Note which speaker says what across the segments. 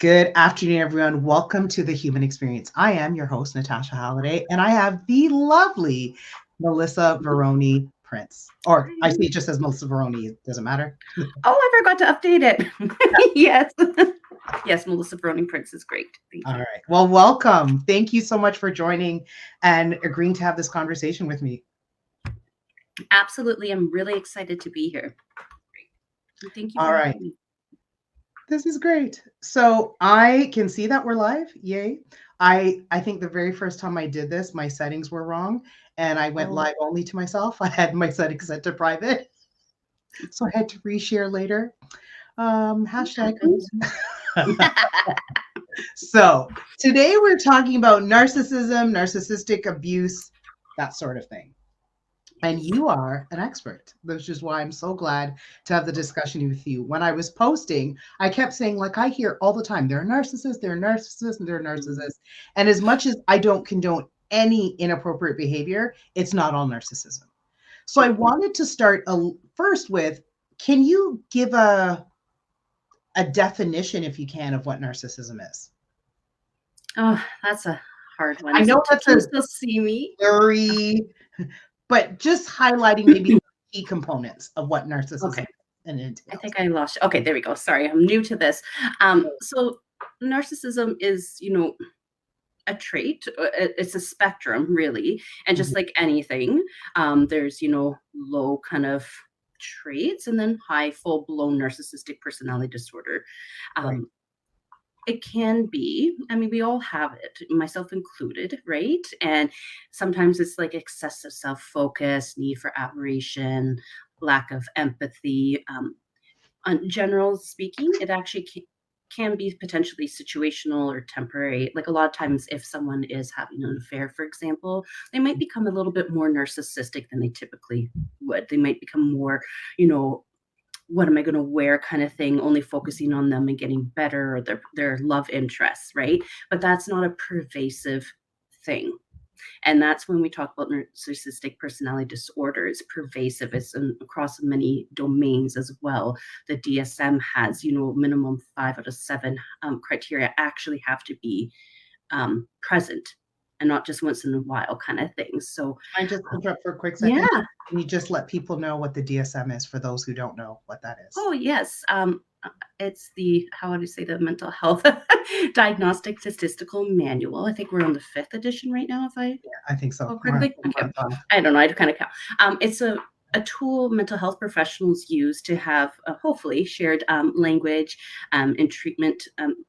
Speaker 1: Good afternoon, everyone. Welcome to the Human Experience. I am your host, Natasha Halliday, and I have the lovely Malissa Veroni-Prince. Or I say it just as Melissa Veroni. It doesn't matter.
Speaker 2: Oh, I forgot to update it. Yes. Yes, Melissa Veroni-Prince is great. Thank you.
Speaker 1: All right. Well, welcome. Thank you so much for joining and agreeing to have this conversation with me.
Speaker 2: Absolutely. I'm really excited to be here. Thank you.
Speaker 1: All right. This is great. So I can see that we're live. Yay. I think the very first time I did this, my settings were wrong and I went live only to myself. I had my settings set to private. So I had to reshare later. Hashtag. So today we're talking about narcissism, narcissistic abuse, that sort of thing. And you are an expert, which is why I'm so glad to have the discussion with you. When I was posting, I kept saying, like, I hear all the time, they're narcissists, they're narcissists, and they're narcissists. And as much as I don't condone any inappropriate behavior, it's not all narcissism. So I wanted to start first with, can you give a definition, if you can, of what narcissism is?
Speaker 2: Oh, that's a hard one.
Speaker 1: I know that's a
Speaker 2: still see me.
Speaker 1: very, but just highlighting maybe the key components of what narcissism is. And
Speaker 2: I think I lost you. Okay, there we go. Sorry, I'm new to this. So narcissism is, a trait. It's a spectrum, really. And just like anything, there's, low kind of traits and then high full-blown narcissistic personality disorder.
Speaker 1: Right.
Speaker 2: It can be, we all have it, myself included, right? And sometimes it's like excessive self-focus, need for admiration, lack of empathy. On general speaking, it actually can be potentially situational or temporary. Like a lot of times if someone is having an affair, for example, they might become a little bit more narcissistic than they typically would. They might become more, what am I going to wear kind of thing, only focusing on them and getting better, or their love interests, right? But that's not a pervasive thing. And that's when we talk about narcissistic personality disorder. It's pervasive. It's across many domains as well. The DSM has, minimum 5 out of 7 criteria actually have to be present, and not just once in a while kind of thing. So
Speaker 1: I just interrupt for a quick second.
Speaker 2: Yeah.
Speaker 1: Can you just let people know what the DSM is for those who don't know what that is?
Speaker 2: Oh, yes. It's the, how would I say, the mental health diagnostic statistical manual. I think we're on the 5th edition right now.
Speaker 1: I think so.
Speaker 2: Okay. I don't know. I kind of count. It's a tool mental health professionals use to have hopefully shared language and treatment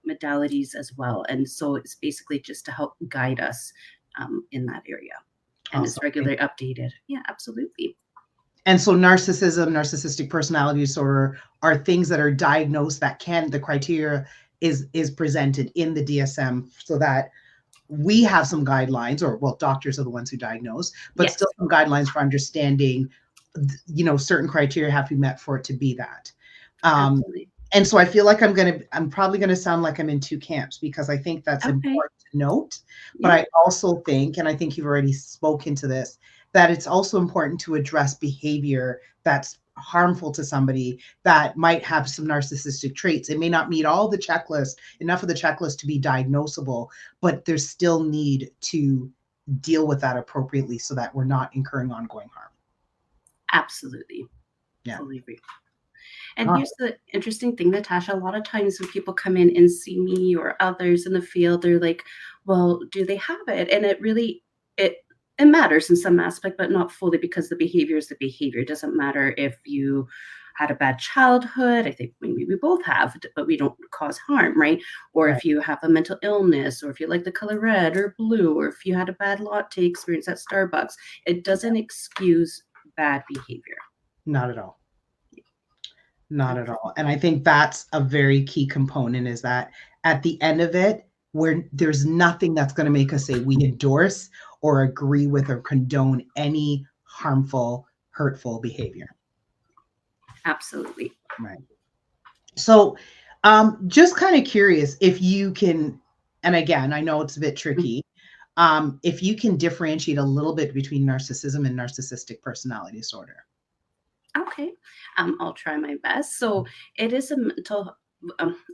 Speaker 2: modalities as well. And so it's basically just to help guide us in that area. And it's regularly updated. Yeah, absolutely.
Speaker 1: And so narcissism, narcissistic personality disorder are things that are diagnosed that the criteria is presented in the DSM so that we have some guidelines, or well, doctors are the ones who diagnose, but still some guidelines for understanding, certain criteria have to be met for it to be that. And so I feel like I'm probably going to sound like I'm in two camps, because I think that's important to note. But I also think, and I think you've already spoken to this, that it's also important to address behavior that's harmful to somebody that might have some narcissistic traits. It may not meet all the checklist, enough of the checklist to be diagnosable, but there's still need to deal with that appropriately so that we're not incurring ongoing harm.
Speaker 2: Absolutely.
Speaker 1: Yeah.
Speaker 2: Totally agree. And here's the interesting thing, Natasha, a lot of times when people come in and see me or others in the field, they're like, well, do they have it? And it really, it matters in some aspect, but not fully, because the behavior is the behavior. It doesn't matter if you had a bad childhood. I think maybe we both have, but we don't cause harm, right? Or if you have a mental illness, or if you like the color red or blue, or if you had a bad latte experience at Starbucks, it doesn't excuse bad behavior.
Speaker 1: Not at all. Not at all. And I think that's a very key component, is that at the end of it, where there's nothing that's going to make us say we endorse or agree with or condone any harmful, hurtful behavior.
Speaker 2: Absolutely.
Speaker 1: Right. So just kind of curious if you can, and again, I know it's a bit tricky, if you can differentiate a little bit between narcissism and narcissistic personality disorder.
Speaker 2: Okay. I'll try my best. So it is a mental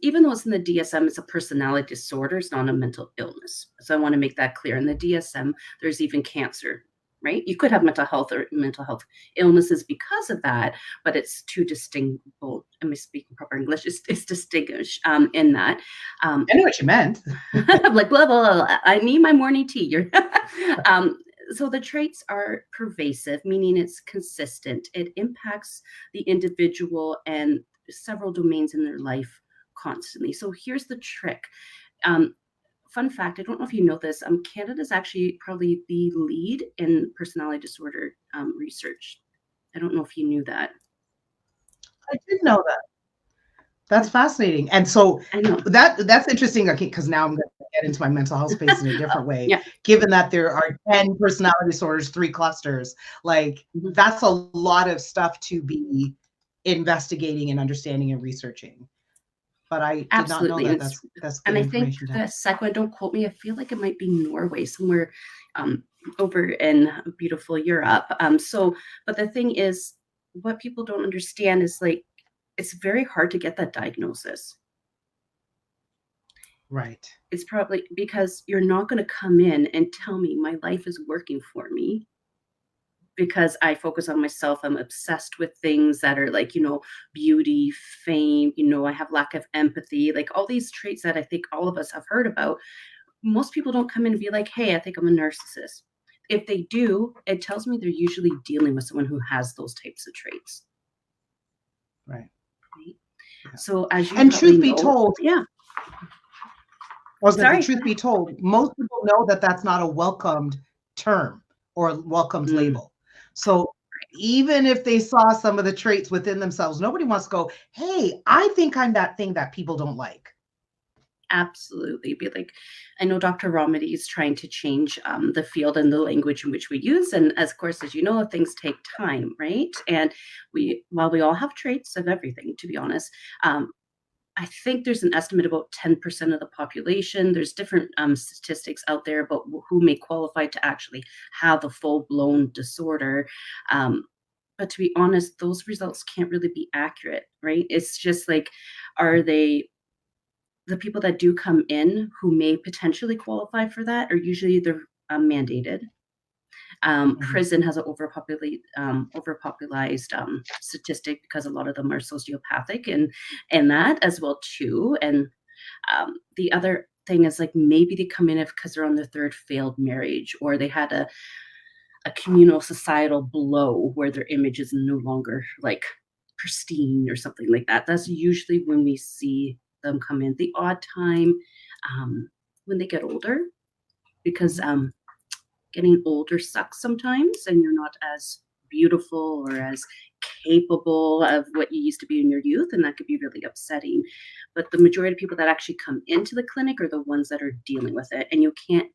Speaker 2: even though it's in the DSM, it's a personality disorder, it's not a mental illness. So I want to make that clear. In the DSM, there's even cancer, right? You could have mental health or mental health illnesses because of that, but it's too distinguishable. Am I speaking proper English? It's distinguished in that.
Speaker 1: I know what you meant.
Speaker 2: Like, blah, blah, blah. I need my morning tea. You're so the traits are pervasive, meaning it's consistent. It impacts the individual and several domains in their life constantly. So here's the trick. Fun fact, I don't know if you know this, Canada is actually probably the lead in personality disorder research. I don't know if you knew that.
Speaker 1: I did know that. That's fascinating. And so
Speaker 2: I know.
Speaker 1: that's interesting, okay, because now I'm going to get into my mental health space in a different way.
Speaker 2: Yeah.
Speaker 1: Given that there are 10 personality disorders, 3 clusters, like that's a lot of stuff to be investigating and understanding and researching. But I did
Speaker 2: Absolutely.
Speaker 1: not know that. That's good
Speaker 2: and I think
Speaker 1: information.
Speaker 2: the second one, don't quote me, I feel like it might be Norway, somewhere over in beautiful Europe. But the thing is, what people don't understand is like, it's very hard to get that diagnosis.
Speaker 1: Right.
Speaker 2: It's probably because you're not going to come in and tell me my life is working for me because I focus on myself. I'm obsessed with things that are like, beauty, fame, I have lack of empathy, like all these traits that I think all of us have heard about. Most people don't come in and be like, hey, I think I'm a narcissist. If they do, it tells me they're usually dealing with someone who has those types of traits.
Speaker 1: Right.
Speaker 2: Yeah. So as you
Speaker 1: truth be told,
Speaker 2: yeah.
Speaker 1: Truth be told, most people know that that's not a welcomed term or welcomed label. So even if they saw some of the traits within themselves, nobody wants to go, hey, I think I'm that thing that people don't like.
Speaker 2: Absolutely. Be like, I know Dr. Romedy is trying to change the field and the language in which we use. And of course, as you know, things take time, right? And while we all have traits of everything, to be honest, I think there's an estimate about 10% of the population. There's different statistics out there about who may qualify to actually have a full-blown disorder. But to be honest, those results can't really be accurate, right? It's just like, are they the people that do come in who may potentially qualify for that are usually they're mandated. Prison has an overpopularized statistic because a lot of them are sociopathic and that as well too. And the other thing is like maybe they come in because they're on their 3rd failed marriage, or they had a communal societal blow where their image is no longer like pristine or something like that. That's usually when we see them come in. The odd time when they get older, because getting older sucks sometimes, and you're not as beautiful or as capable of what you used to be in your youth, and that could be really upsetting. But the majority of people that actually come into the clinic are the ones that are dealing with it, and you can't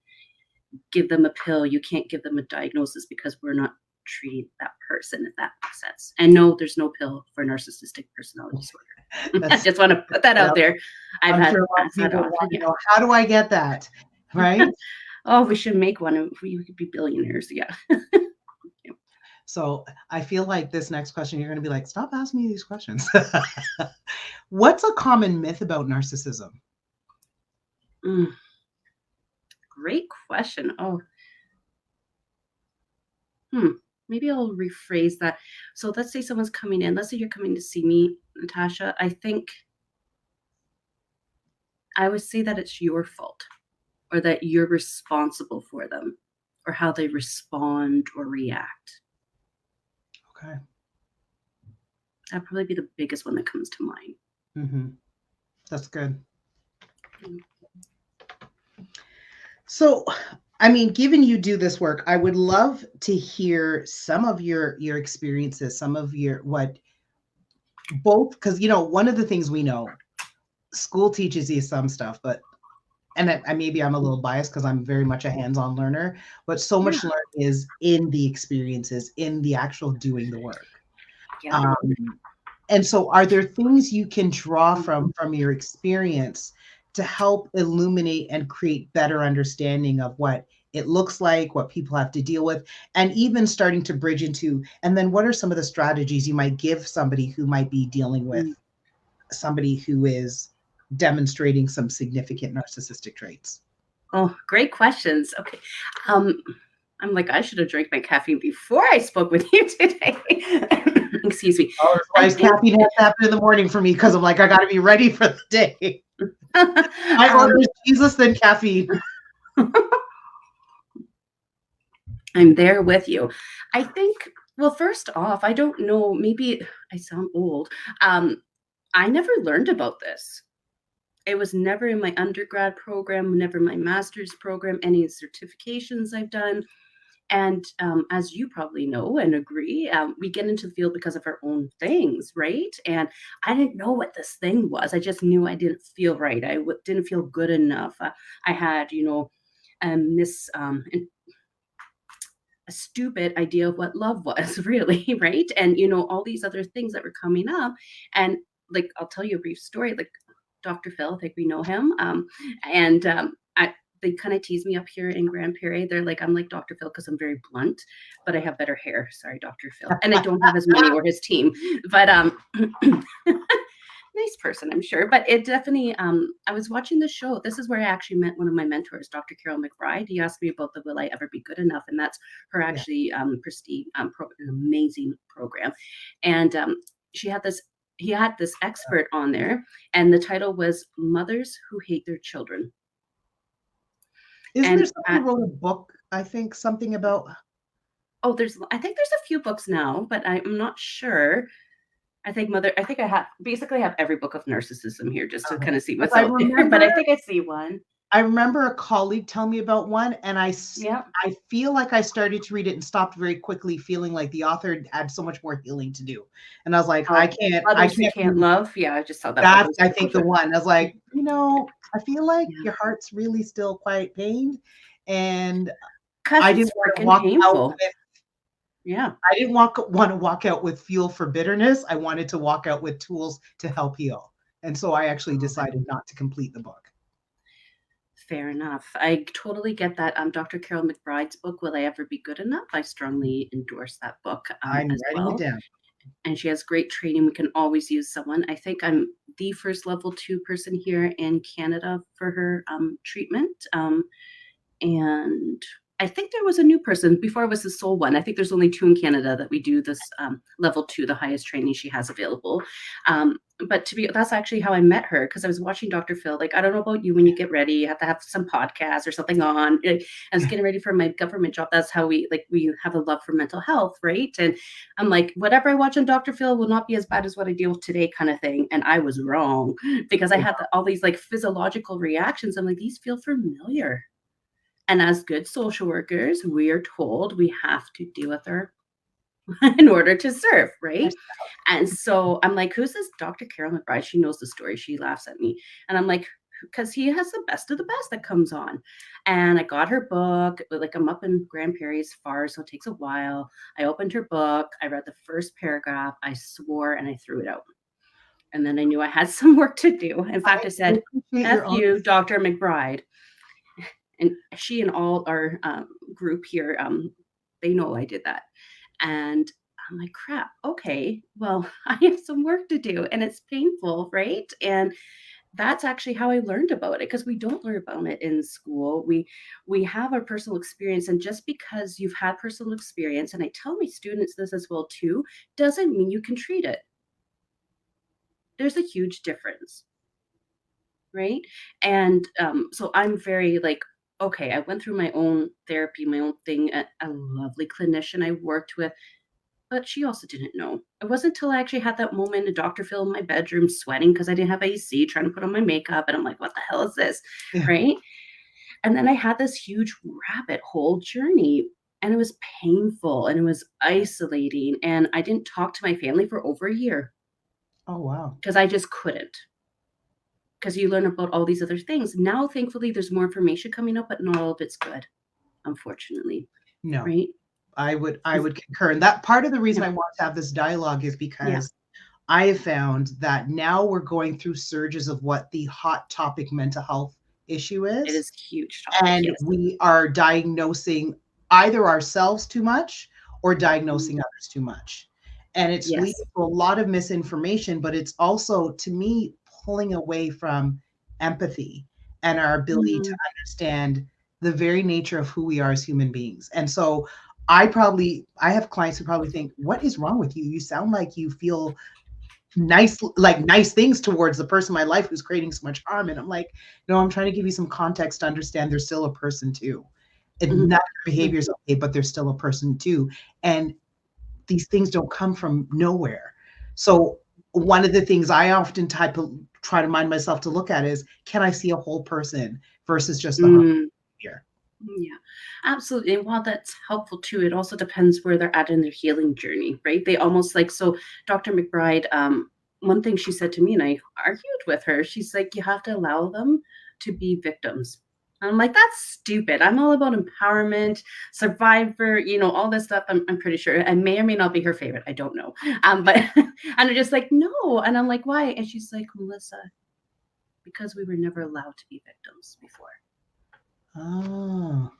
Speaker 2: give them a pill, you can't give them a diagnosis because we're not treating that person, if that makes sense. And no, there's no pill for narcissistic personality disorder. I just want to put that out there.
Speaker 1: I'm sure a lot of people want to know, how do I get that? Right?
Speaker 2: Oh, we should make one. We could be billionaires. Yeah.
Speaker 1: So I feel like this next question, you're going to be like, stop asking me these questions. What's a common myth about narcissism?
Speaker 2: Great question. Oh. Maybe I'll rephrase that. So let's say someone's coming in. Let's say you're coming to see me, Natasha. I think I would say that it's your fault, or that you're responsible for them, or how they respond or react.
Speaker 1: Okay.
Speaker 2: That'd probably be the biggest one that comes to mind.
Speaker 1: That's good. So, I mean, given you do this work, I would love to hear some of your experiences, some of both, because, one of the things we know, school teaches you some stuff, and maybe I'm a little biased because I'm very much a hands-on learner, but so much learning is in the experiences, in the actual doing the work.
Speaker 2: Yeah.
Speaker 1: And so are there things you can draw from your experience to help illuminate and create better understanding of what it looks like, what people have to deal with, and even starting to bridge into, and then what are some of the strategies you might give somebody who might be dealing with somebody who is demonstrating some significant narcissistic traits?
Speaker 2: Oh, great questions. Okay. Um, I'm like, I should have drank my caffeine before I spoke with you today. Excuse me.
Speaker 1: Oh, that's why caffeine has to happen in the morning for me, because I'm like, I got to be ready for the day. I order Jesus than caffeine.
Speaker 2: I'm there with you. I think, well, first off, I don't know, maybe I sound old. I never learned about this. It was never in my undergrad program, never my master's program, any certifications I've done. And as you probably know and agree, we get into the field because of our own things, right? And I didn't know what this thing was. I just knew I didn't feel right. I didn't feel good enough. I had, this a stupid idea of what love was, really, right? And all these other things that were coming up. And like, I'll tell you a brief story. Like Dr. Phil, I think we know him. And they kind of tease me up here in Grand Prairie. They're like, I'm like Dr. Phil because I'm very blunt, but I have better hair. Sorry, Dr. Phil. And I don't have as many or his team. But nice person, I'm sure. But it definitely, I was watching the show. This is where I actually met one of my mentors, Dr. Carol McBride. He asked me about the Will I Ever Be Good Enough? And that's her actually prestige, an amazing program. And he had this expert on there, and the title was Mothers Who Hate Their Children.
Speaker 1: Isn't there somebody who wrote a book, I think, something about...
Speaker 2: Oh, I think there's a few books now, but I'm not sure. I think I have every book of narcissism here just to kind of see what's out there, but I think I see one.
Speaker 1: I remember a colleague tell me about one, and I feel like I started to read it and stopped very quickly, feeling like the author had so much more healing to do. And I was like, I can't
Speaker 2: love. Yeah, I just saw that.
Speaker 1: That's, I think, the one. I was like, I feel like your heart's really still quite pained, and I didn't want to walk out with.
Speaker 2: Yeah,
Speaker 1: I didn't want to walk out with fuel for bitterness. I wanted to walk out with tools to help heal, and so I actually decided not to complete the book.
Speaker 2: Fair enough. I totally get that. Dr. Carol McBride's book, Will I Ever Be Good Enough? I strongly endorse that book.
Speaker 1: I'm writing it down.
Speaker 2: And she has great training. We can always use someone. I think I'm the first level 2 person here in Canada for her treatment. And I think there was a new person before I was the sole one. I think there's only 2 in Canada that we do this level 2, the highest training she has available. But that's actually how I met her, because I was watching Dr. Phil. Like, I don't know about you, when you get ready, you have to have some podcast or something on. I was getting ready for my government job. That's how we have a love for mental health, right? And I'm like, whatever I watch on Dr. Phil will not be as bad as what I deal with today, kind of thing. And I was wrong, because I had all these like physiological reactions. I'm like, these feel familiar. And as good social workers, we are told we have to deal with her in order to serve, right? And so I'm like, who's this Dr. Carol McBride? She knows the story. She laughs at me. And I'm like, because he has the best of the best that comes on. And I got her book. Like, I'm up in Grand Prairie as far, so it takes a while. I opened her book. I read the first paragraph. I swore and I threw it out. And then I knew I had some work to do. In fact, I said, F you, Dr. McBride. And she and all our group here, they know I did that. And I'm like, crap, okay, well, I have some work to do, and it's painful, right? And that's actually how I learned about it, because we don't learn about it in school. We have our personal experience, and just because you've had personal experience, and I tell my students this as well too, doesn't mean you can treat it. There's a huge difference, right? And so I'm very like, okay, I went through my own therapy, my own thing, a lovely clinician I worked with, but she also didn't know. It wasn't until I actually had that moment in Dr. Phil in my bedroom sweating because I didn't have AC, trying to put on my makeup, and I'm like, what the hell is this, right? And then I had this huge rabbit hole journey, and it was painful, and it was isolating, and I didn't talk to my family for over a year.
Speaker 1: Oh, wow.
Speaker 2: Because I just couldn't. Because you learn about all these other things. Now, thankfully, there's more information coming up, but not all of it's good, unfortunately.
Speaker 1: No,
Speaker 2: right?
Speaker 1: I would concur. And that part of the reason I want to have this dialogue is because I have found that now we're going through surges of what the hot topic mental health issue is.
Speaker 2: It is huge topic,
Speaker 1: and we are diagnosing either ourselves too much or diagnosing others too much. And it's leading
Speaker 2: Yes.
Speaker 1: to a lot of misinformation, but it's also, to me, pulling away from empathy and our ability to
Speaker 2: Mhm.
Speaker 1: understand the very nature of who we are as human beings. And so I have clients who probably think, what is wrong with you? You sound like you feel nice things towards the person in my life who's creating so much harm. And I'm like, no, I'm trying to give you some context to understand they're still a person too. And
Speaker 2: Mhm.
Speaker 1: not their behavior is okay, but they're still a person too. And these things don't come from nowhere. So one of the things I often try to mind myself to look at is, can I see a whole person versus just the harm
Speaker 2: Mm.
Speaker 1: here?
Speaker 2: Yeah, absolutely. And while that's helpful too, it also depends where they're at in their healing journey, right? They almost like, so Dr. McBride, one thing she said to me, and I argued with her, she's like, you have to allow them to be victims. I'm like, that's stupid. I'm all about empowerment, survivor, all this stuff. I'm pretty sure. And may or may not be her favorite. I don't know. But and I'm just like, no. And I'm like, why? And she's like, Melissa, because we were never allowed to be victims before.
Speaker 1: Oh,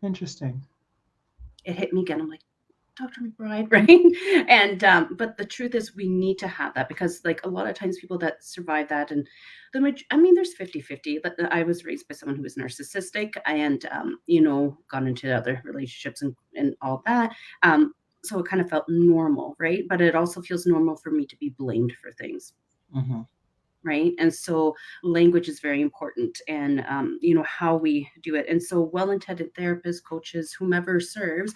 Speaker 1: interesting.
Speaker 2: It hit me again. I'm like, Dr. McBride, right? And but the truth is we need to have that, because like a lot of times people that survive that, and there's 50-50. But I was raised by someone who was narcissistic, and gone into other relationships and all that. So it kind of felt normal, right? But it also feels normal for me to be blamed for things.
Speaker 1: Mm-hmm.
Speaker 2: Right. And so language is very important, and how we do it. And so well-intended therapists, coaches, whomever serves,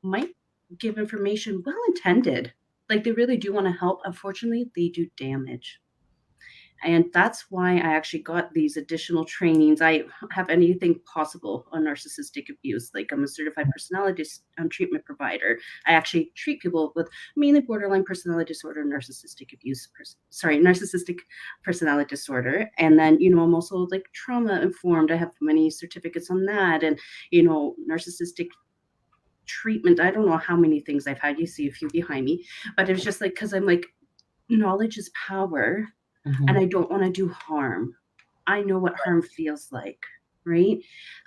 Speaker 2: might give information well intended, like they really do want to help. Unfortunately, they do damage. And that's why I actually got these additional trainings. I have anything possible on narcissistic abuse. Like, I'm a certified personality treatment provider. I actually treat people with mainly borderline personality disorder, narcissistic personality disorder. And then, I'm also like trauma informed. I have many certificates on that. And, narcissistic treatment. I don't know how many things I've had. You see a few behind me, but it was just like, because I'm like, knowledge is power, and
Speaker 1: Mm-hmm.
Speaker 2: I don't want to do harm. I know what harm feels like, right?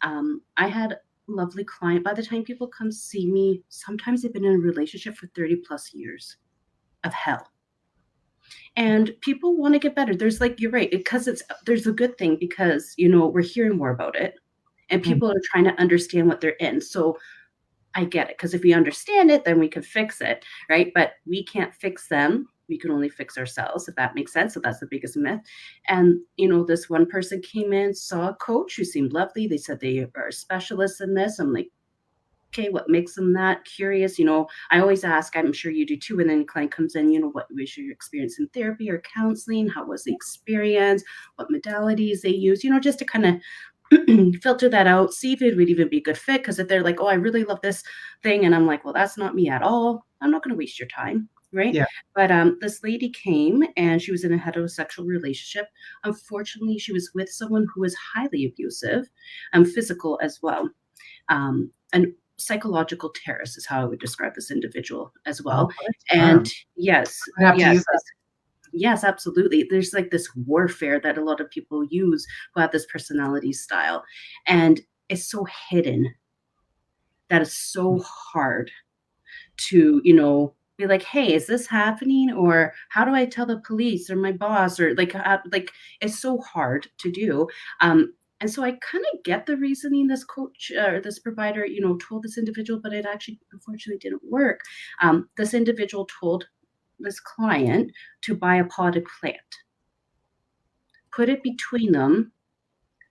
Speaker 2: I had a lovely client. By the time people come see me, sometimes they've been in a relationship for 30 plus years of hell. And people want to get better. There's like, you're right, because there's a good thing, because, we're hearing more about it, and people are trying to understand what they're in. So I get it, because if we understand it, then we could fix it, right? But we can't fix them. We can only fix ourselves, if that makes sense. So that's the biggest myth. And, this one person came in, saw a coach who seemed lovely. They said they are specialists in this. I'm like, okay, what makes them that curious? I always ask, I'm sure you do too, when any client comes in, what was your experience in therapy or counseling? How was the experience? What modalities they use, just to kind of filter that out, see if it would even be a good fit. Because if they're like, oh, I really love this thing, and I'm like, well, that's not me at all, I'm not going to waste your time, right?
Speaker 1: Yeah.
Speaker 2: But this lady came, and she was in a heterosexual relationship. Unfortunately, she was with someone who was highly abusive, physical as well, and psychological terrorist is how I would describe this individual as
Speaker 1: Oh,
Speaker 2: well.
Speaker 1: what a
Speaker 2: And
Speaker 1: term.
Speaker 2: yes,
Speaker 1: I have to
Speaker 2: yes,
Speaker 1: use that.
Speaker 2: yes, absolutely. There's like this warfare that a lot of people use who have this personality style. And it's so hidden that it's so hard to, be like, hey, is this happening? Or how do I tell the police or my boss? Or like it's so hard to do. And so I kind of get the reasoning this coach or this provider, told this individual, but it actually unfortunately didn't work. This individual told this client to buy a potted plant, put it between them,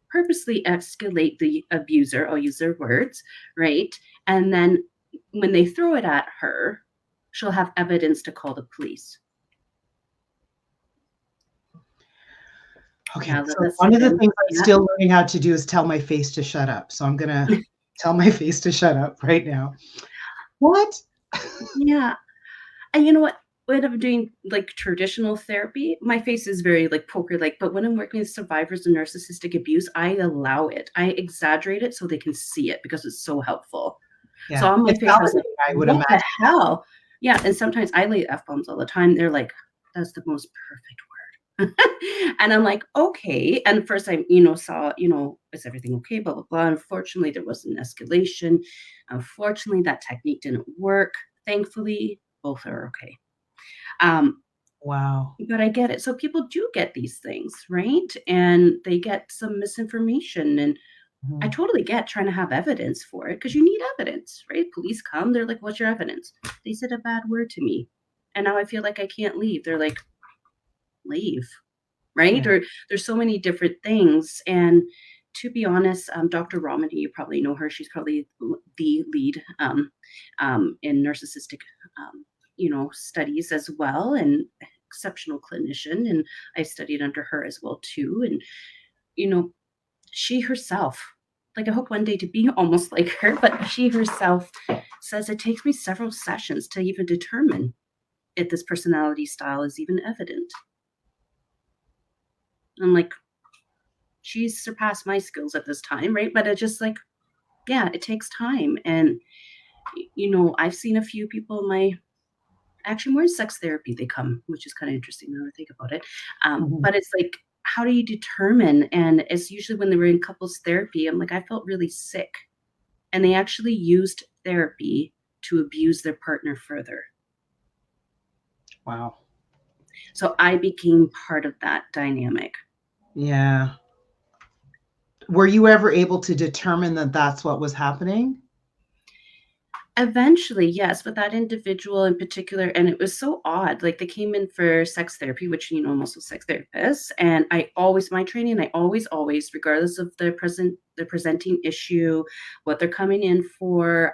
Speaker 2: purposely escalate the abuser, I'll use their words, right? And then when they throw it at her, she'll have evidence to call the police.
Speaker 1: Okay,
Speaker 2: Now let
Speaker 1: so
Speaker 2: that
Speaker 1: one
Speaker 2: sink
Speaker 1: of the
Speaker 2: in.
Speaker 1: things I'm
Speaker 2: Yeah.
Speaker 1: still learning how to do is tell my face to shut up. So I'm gonna tell my face to shut up right now. What?
Speaker 2: Yeah. And you know what? When I'm doing like traditional therapy, my face is very like poker like, but when I'm working with survivors of narcissistic abuse, I allow it. I exaggerate it so they can see it, because it's so helpful. So
Speaker 1: Yeah,
Speaker 2: on my
Speaker 1: it's
Speaker 2: face, I was like,
Speaker 1: validating, I would
Speaker 2: what the
Speaker 1: imagine.
Speaker 2: hell? Yeah. And sometimes I lay F-bombs all the time. They're like, that's the most perfect word. And I'm like, okay. And first I, saw, is everything okay? Blah, blah, blah. Unfortunately, there was an escalation. Unfortunately, that technique didn't work. Thankfully, both are okay. Um,
Speaker 1: Wow.
Speaker 2: but I get it. So people do get these things, right? And they get some misinformation. And I
Speaker 1: Mhm.
Speaker 2: totally get trying to have evidence for it because you need evidence, right? Police come, they're like, "What's your evidence?" They said a bad word to me. And now I feel like I can't leave. They're like, "Leave." Right?
Speaker 1: Yeah.
Speaker 2: Or there's so many different things. And to be honest, Dr. Romani, you probably know her. She's probably the lead in narcissistic, studies as well, and exceptional clinician. And I studied under her as well too. And you know, she herself, like I hope one day to be almost like her, but she herself says it takes me several sessions to even determine if this personality style is even evident. I'm like, she's surpassed my skills at this time, right? But it just like, yeah, it takes time. And, I've seen a few people in my actually more in sex therapy they come, which is kind of interesting now that I think about it.
Speaker 1: Mhm.
Speaker 2: But it's like, how do you determine? And it's usually when they were in couples therapy, I'm like, I felt really sick. And they actually used therapy to abuse their partner further.
Speaker 1: Wow.
Speaker 2: So I became part of that dynamic.
Speaker 1: Yeah. Were you ever able to determine that that's what was happening?
Speaker 2: Eventually, yes, but that individual in particular, and it was so odd. Like they came in for sex therapy, which I'm also a sex therapist, and I always my training, I always, regardless of the presenting issue, what they're coming in for,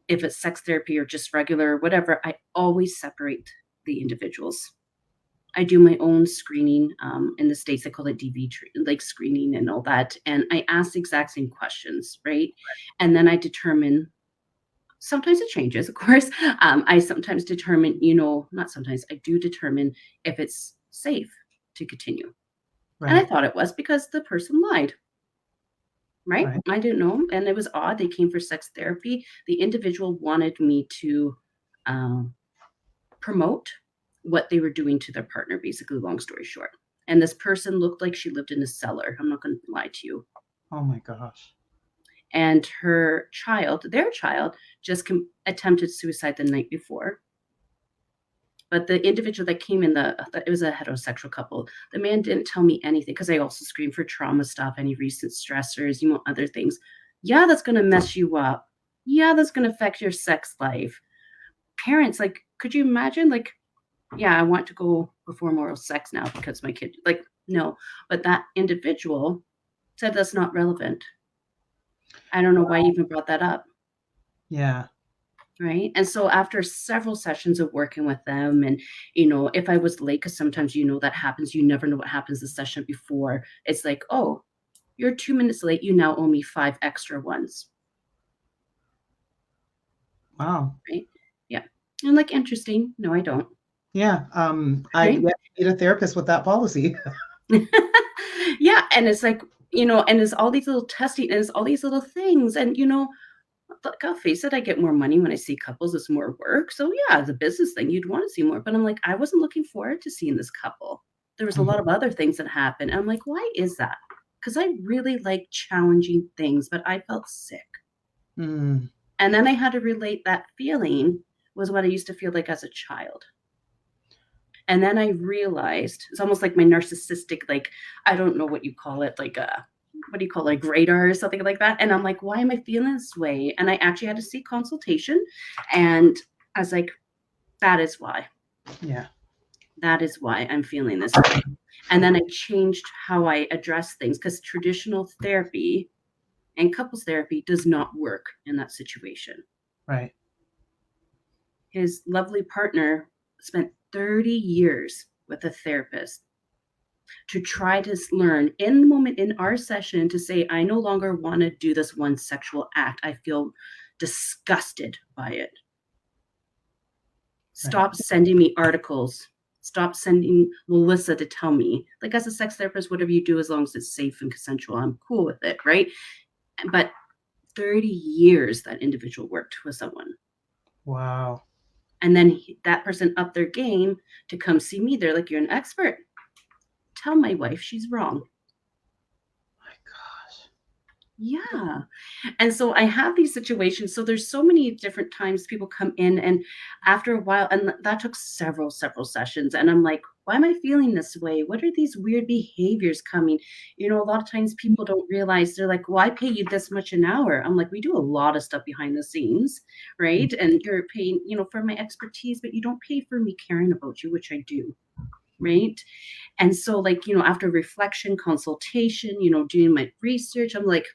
Speaker 2: if it's sex therapy or just regular, whatever, I always separate the individuals. I do my own screening. In the States, they call it DV, like screening and all that. And I ask the exact same questions, right? And then I determine. Sometimes it changes, of course. I sometimes determine, not sometimes, I do determine if it's safe to continue. And I
Speaker 1: Right.
Speaker 2: thought it was because the person lied, right?
Speaker 1: Right.
Speaker 2: I didn't know. And it was odd. They came for sex therapy. The individual wanted me to um, promote what they were doing to their partner, basically, long story short. And this person looked like she lived in a cellar. I'm not going to lie to you.
Speaker 1: Oh my gosh.
Speaker 2: And their child, just attempted suicide the night before. But the individual that came in, it was a heterosexual couple. The man didn't tell me anything because I also screened for trauma stuff, any recent stressors, other things. Yeah, that's going to mess you up. Yeah, that's going to affect your sex life. Parents, like, could you imagine? Like, yeah, I want to go perform oral sex now because my kid, like, no. But that individual said that's not relevant. I don't know why you even brought that up.
Speaker 1: Yeah.
Speaker 2: Right. And so after several sessions of working with them, and, if I was late, because sometimes, that happens, you never know what happens the session before. It's like, oh, you're 2 minutes late. You now owe me 5 extra ones.
Speaker 1: Wow.
Speaker 2: Right. Yeah. And like, interesting. No, I don't.
Speaker 1: Yeah. I've
Speaker 2: Right.
Speaker 1: yet to meet a therapist with that policy.
Speaker 2: Yeah. And it's like, and it's all these little testing and it's all these little things. And, like, I'll face it, I get more money when I see couples. It's more work. So yeah, it's a business thing. You'd want to see more. But I'm like, I wasn't looking forward to seeing this couple. There was a lot of other things that happened. I'm like, why is that? Because I really like challenging things, but I felt sick.
Speaker 1: Mm.
Speaker 2: And then I had to relate that feeling was what I used to feel like as a child. And then I realized it's almost like my narcissistic, like, I don't know what you call it, like what do you call it, like radar or something like that. And I'm like, why am I feeling this way? And I actually had to seek consultation. And I was like, that is why.
Speaker 1: Yeah.
Speaker 2: That is why I'm feeling this way. And then I changed how I address things because traditional therapy and couples therapy does not work in that situation.
Speaker 1: Right.
Speaker 2: His lovely partner spent 30 years with a therapist to try to learn in the moment in our session to say, I no longer want to do this one sexual act. I feel disgusted by it.
Speaker 1: Right.
Speaker 2: Stop sending me articles. Stop sending Melissa to tell me. Like, as a sex therapist, whatever you do, as long as it's safe and consensual, I'm cool with it, right? But 30 years that individual worked with someone.
Speaker 1: Wow.
Speaker 2: And then that person upped their game to come see me. They're like, you're an expert. Tell my wife she's wrong.
Speaker 1: My gosh.
Speaker 2: Yeah. And so I have these situations. So there's so many different times people come in, and after a while, and that took several sessions. And I'm like, why am I feeling this way? What are these weird behaviors coming? A lot of times people don't realize, they're like, well, I pay you this much an hour. I'm like, we do a lot of stuff behind the scenes, right? And you're paying, for my expertise, but you don't pay for me caring about you, which I do. Right. And so, like, after reflection, consultation, doing my research, I'm like,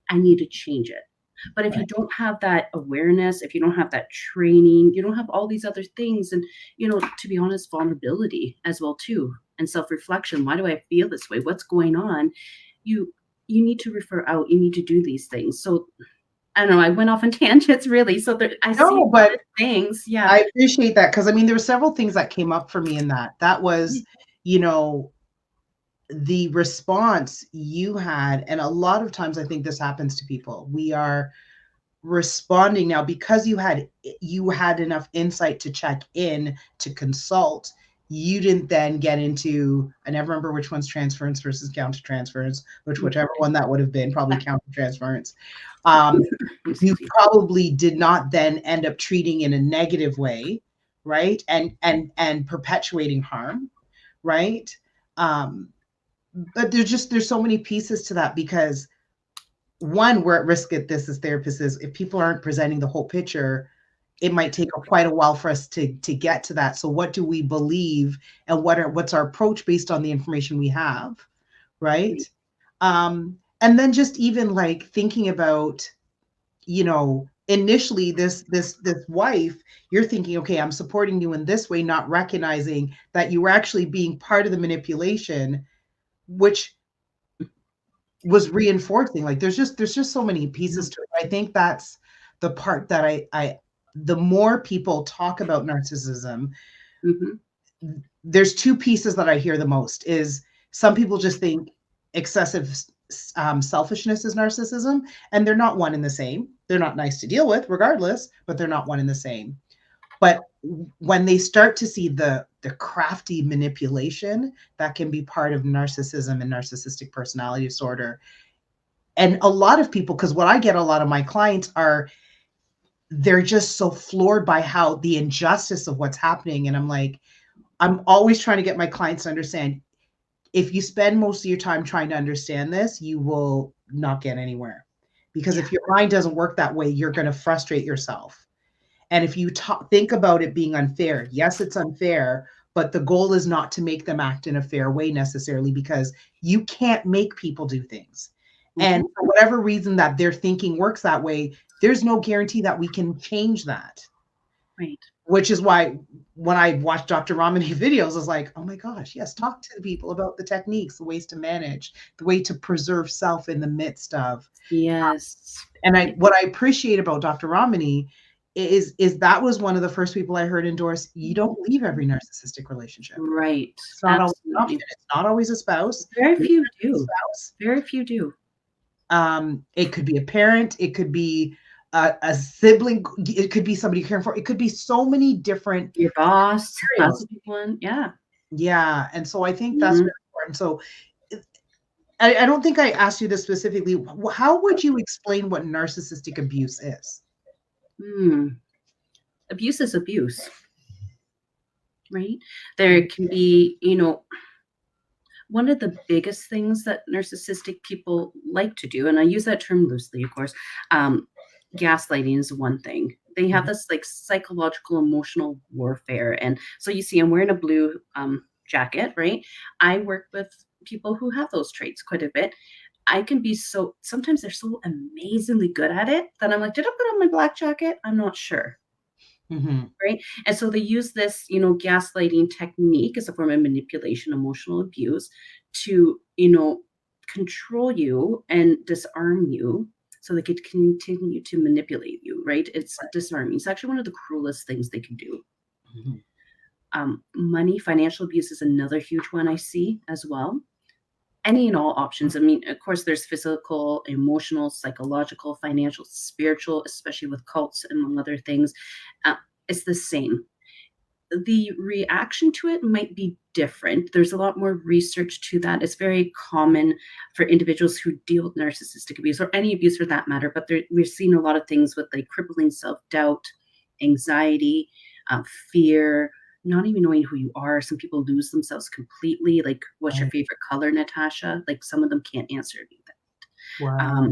Speaker 2: I need to change it. But if you
Speaker 1: Right.
Speaker 2: don't have that awareness, if you don't have that training, you don't have all these other things, and to be honest, vulnerability as well too, and self-reflection. Why do I feel this way? What's going on? You you need to refer out. You need to do these things. So I don't know. I went off on tangents really. So there, I see
Speaker 1: No,
Speaker 2: a lot of
Speaker 1: but
Speaker 2: things. Yeah.
Speaker 1: I appreciate that because I mean, there were several things that came up for me in that. That was, you know, the response you had, and a lot of times I think this happens to people. We are responding now because you had enough insight to check in, to consult. You didn't then get into, I never remember which one's transference versus counter transference, whichever one that would have been, probably counter transference. um, you
Speaker 2: Excuse me.
Speaker 1: probably did not then end up treating in a negative way, right, and perpetuating harm, right. But there's so many pieces to that, because one, we're at risk at this as therapists, is if people aren't presenting the whole picture, it might take quite a while for us to get to that. So what do we believe, and what's our approach based on the information we have, right? And then just even like thinking about, initially this wife, you're thinking, okay, I'm supporting you in this way, not recognizing that you were actually being part of the manipulation, which was reinforcing. Like there's just so many pieces to it. I think that's the part that I the more people talk about narcissism,
Speaker 2: Mm-hmm.
Speaker 1: there's two pieces that I hear the most. Is some people just think excessive selfishness is narcissism, and they're not one and the same. They're not nice to deal with regardless, but they're not one and the same. But when they start to see the crafty manipulation that can be part of narcissism and narcissistic personality disorder, and a lot of people, because what I get, a lot of my clients are, they're just so floored by how the injustice of what's happening. And I'm like, I'm always trying to get my clients to understand, if you spend most of your time trying to understand this, you will not get anywhere. Because
Speaker 2: Yeah.
Speaker 1: if your mind doesn't work that way, you're going to frustrate yourself. And if you think about it being unfair, yes, it's unfair, but the goal is not to make them act in a fair way necessarily, because you can't make people do things. And
Speaker 2: Mm-hmm.
Speaker 1: for whatever reason that their thinking works that way, there's no guarantee that we can change that.
Speaker 2: Right.
Speaker 1: Which is why when I watch Dr. Ramani videos, I was like, oh my gosh, yes, talk to the people about the techniques, the ways to manage, the way to preserve self in the midst of.
Speaker 2: Yes.
Speaker 1: And
Speaker 2: Yeah.
Speaker 1: what I appreciate about Dr. Ramani is that was one of the first people I heard endorse, you don't leave every narcissistic relationship.
Speaker 2: Right.
Speaker 1: It's not always an option.
Speaker 2: Absolutely.
Speaker 1: It's not always a spouse.
Speaker 2: Very
Speaker 1: Maybe
Speaker 2: few
Speaker 1: it's a
Speaker 2: do.
Speaker 1: spouse.
Speaker 2: Very few do.
Speaker 1: It could be a parent. It could be a sibling. It could be somebody caring for. It could be so many different
Speaker 2: Your boss, that's
Speaker 1: scenarios.
Speaker 2: a big one. Yeah.
Speaker 1: Yeah, and so I think that's
Speaker 2: Mhm.
Speaker 1: very important. So I don't think I asked you this specifically. How would you explain what narcissistic abuse is?
Speaker 2: Mm. Abuse is abuse, right? There can be, one of the biggest things that narcissistic people like to do, and I use that term loosely, of course, um, gaslighting is one thing. They have
Speaker 1: Mhm.
Speaker 2: this like psychological, emotional warfare. And so you see, I'm wearing a blue jacket, right? I work with people who have those traits quite a bit. I can be sometimes they're so amazingly good at it that I'm like, did I put on my black jacket? I'm not sure.
Speaker 1: Mhm.
Speaker 2: Right. And so they use this, gaslighting technique as a form of manipulation, emotional abuse to, control you and disarm you so they could continue to manipulate you. Right. It's disarming. It's actually one of the cruelest things they can do.
Speaker 1: Mhm.
Speaker 2: Money, financial abuse is another huge one I see as well. Any and all options. I mean, of course, there's physical, emotional, psychological, financial, spiritual, especially with cults, among other things. Uh, it's the same. the reaction to it might be different. There's a lot more research to that. It's very common for individuals who deal with narcissistic abuse or any abuse for that matter, but we're seeing a lot of things with like crippling self-doubt, anxiety, fear, not even knowing who you are. Some people lose themselves completely. Like, what's your favorite color, Natasha? Like, some of them can't answer me that.
Speaker 1: Wow.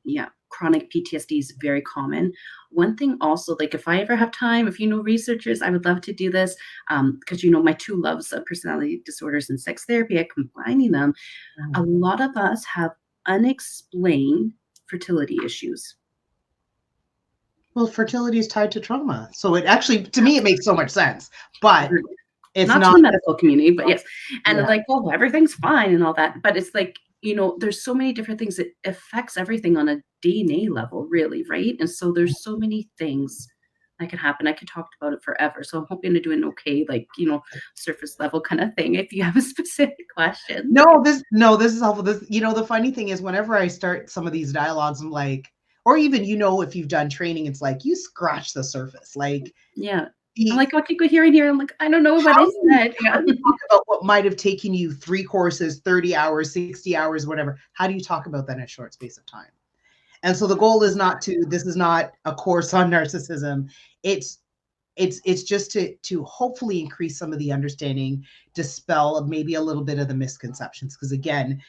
Speaker 2: Yeah, chronic PTSD is very common. One thing also, like if I ever have time, if you know researchers, I would love to do this because my two loves of personality disorders and sex therapy, I combining them. A lot of us have unexplained fertility issues.
Speaker 1: Well, fertility is tied to trauma. So it actually, to me, it makes so much sense, but it's
Speaker 2: not
Speaker 1: not
Speaker 2: to the medical community, but yes. And like, oh, everything's fine and all that. But it's like, there's so many different things. It affects everything on a DNA level, really, right? And so there's so many things that could happen. I could talk about it forever. So I'm hoping to do an okay, like, surface level kind of thing if you have a specific question.
Speaker 1: No, this is helpful. The funny thing is whenever I start some of these dialogues, I'm like, or even, if you've done training, it's like you scratch the surface. Like,
Speaker 2: yeah. I'm like, what could go here and here? I'm like, I don't know what I said.
Speaker 1: How do you talk about what might have taken you 3 courses, 30 hours, 60 hours, whatever? How do you talk about that in a short space of time? And so the goal is this is not a course on narcissism. It's just to hopefully increase some of the understanding, dispel maybe a little bit of the misconceptions. Because again,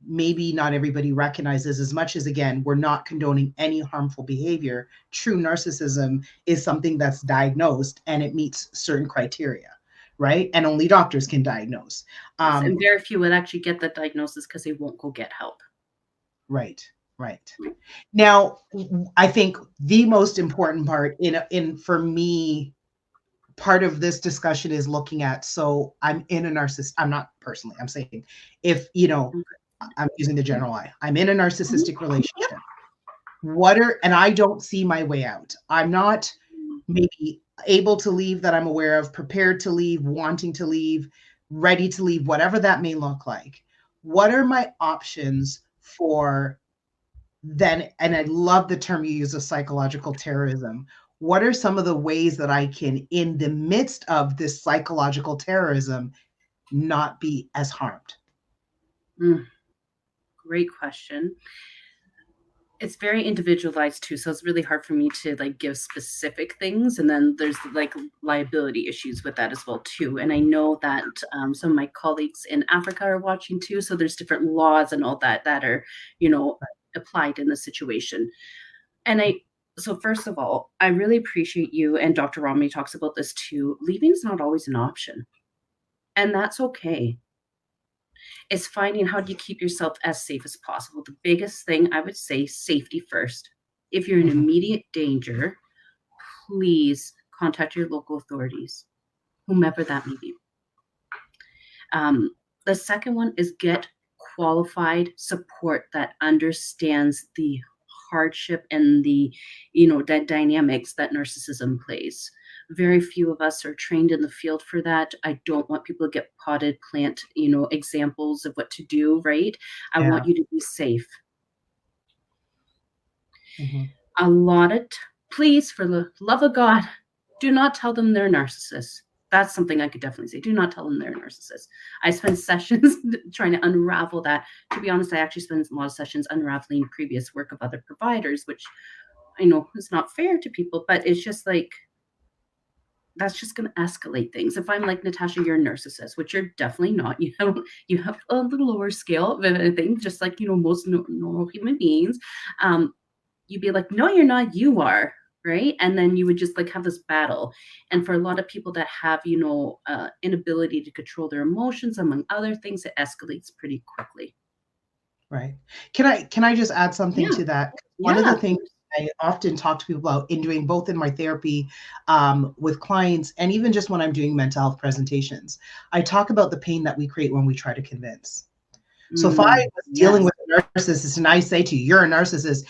Speaker 1: maybe not everybody recognizes, as much as, again, we're not condoning any harmful behavior. True narcissism is something that's diagnosed and it meets certain criteria, right? And only doctors can diagnose.
Speaker 2: And very few would actually get the diagnosis because they won't go get help.
Speaker 1: Right. Now, I think the most important part for me, part of this discussion is looking at, so I'm in a narcissist, I'm not personally, I'm saying if, I'm using the general I'm in a narcissistic relationship. And I don't see my way out. I'm not maybe able to leave that I'm aware of, prepared to leave, wanting to leave, ready to leave, whatever that may look like. What are my options for then? And I love the term you use of psychological terrorism. What are some of the ways that I can, in the midst of this psychological terrorism, not be as harmed?
Speaker 2: Great question. It's very individualized too, so it's really hard for me to like give specific things, and then there's like liability issues with that as well too. And I know that some of my colleagues in Africa are watching too, so there's different laws and all that are applied in the situation. And so first of all, I really appreciate you, and Dr. Romney talks about this too. Leaving is not always an option, and that's okay. It's finding how do you keep yourself as safe as possible. The biggest thing I would say, safety first. If you're in immediate danger, please contact your local authorities, whomever that may be. The second one is get qualified support that understands the hardship and the dynamics that narcissism plays. Very few of us are trained in the field for that. I don't want people to get potted plant, examples of what to do, right? I want you to be safe. A lot of please, for the love of God, do not tell them they're narcissists. That's something I could definitely say. Do not tell them they're narcissists. I spend sessions trying to unravel that. To be honest, I actually spend a lot of sessions unraveling previous work of other providers, which I know is not fair to people, but it's just like, that's just going to escalate things. If I'm like, Natasha, you're a narcissist, which you're definitely not. You have a little lower scale of anything, just like, most normal human beings. You'd be like, no, you're not, you are, right? And then you would just like have this battle. And for a lot of people that have, inability to control their emotions, among other things, it escalates pretty quickly.
Speaker 1: Right. Can I just add something to that? One of the things I often talk to people about in doing both in my therapy with clients, and even just when I'm doing mental health presentations, I talk about the pain that we create when we try to convince. So if I was dealing with a narcissist and I say to you, you're a narcissist,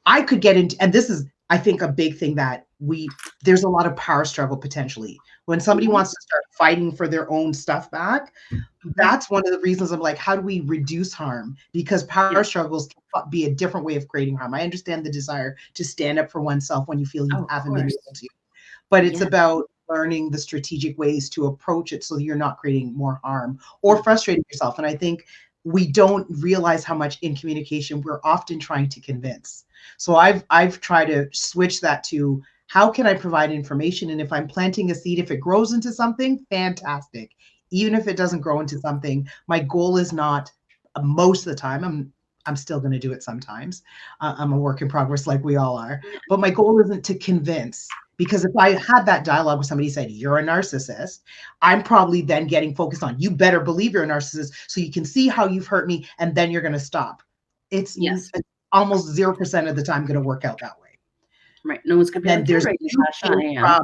Speaker 1: I could get into, and this is, I think, a big thing that there's a lot of power struggle potentially. When somebody wants to start fighting for their own stuff back, that's one of the reasons I'm like, how do we reduce harm? Because power struggles can be a different way of creating harm. I understand the desire to stand up for oneself when you feel you haven't been able to. But it's about learning the strategic ways to approach it so you're not creating more harm or frustrating yourself. And I think we don't realize how much in communication we're often trying to convince. So I've tried to switch that to how can I provide information? And if I'm planting a seed, if it grows into something, fantastic. Even if it doesn't grow into something, my goal is not most of the time. I'm still going to do it sometimes. I'm a work in progress, like we all are. But my goal isn't to convince, because if I had that dialogue with somebody said, you're a narcissist, I'm probably then getting focused on, you better believe you're a narcissist so you can see how you've hurt me, and then you're going to stop. It's almost 0% of the time going to work out that way.
Speaker 2: Right. No one's going to be like,
Speaker 1: there's
Speaker 2: right, Natasha,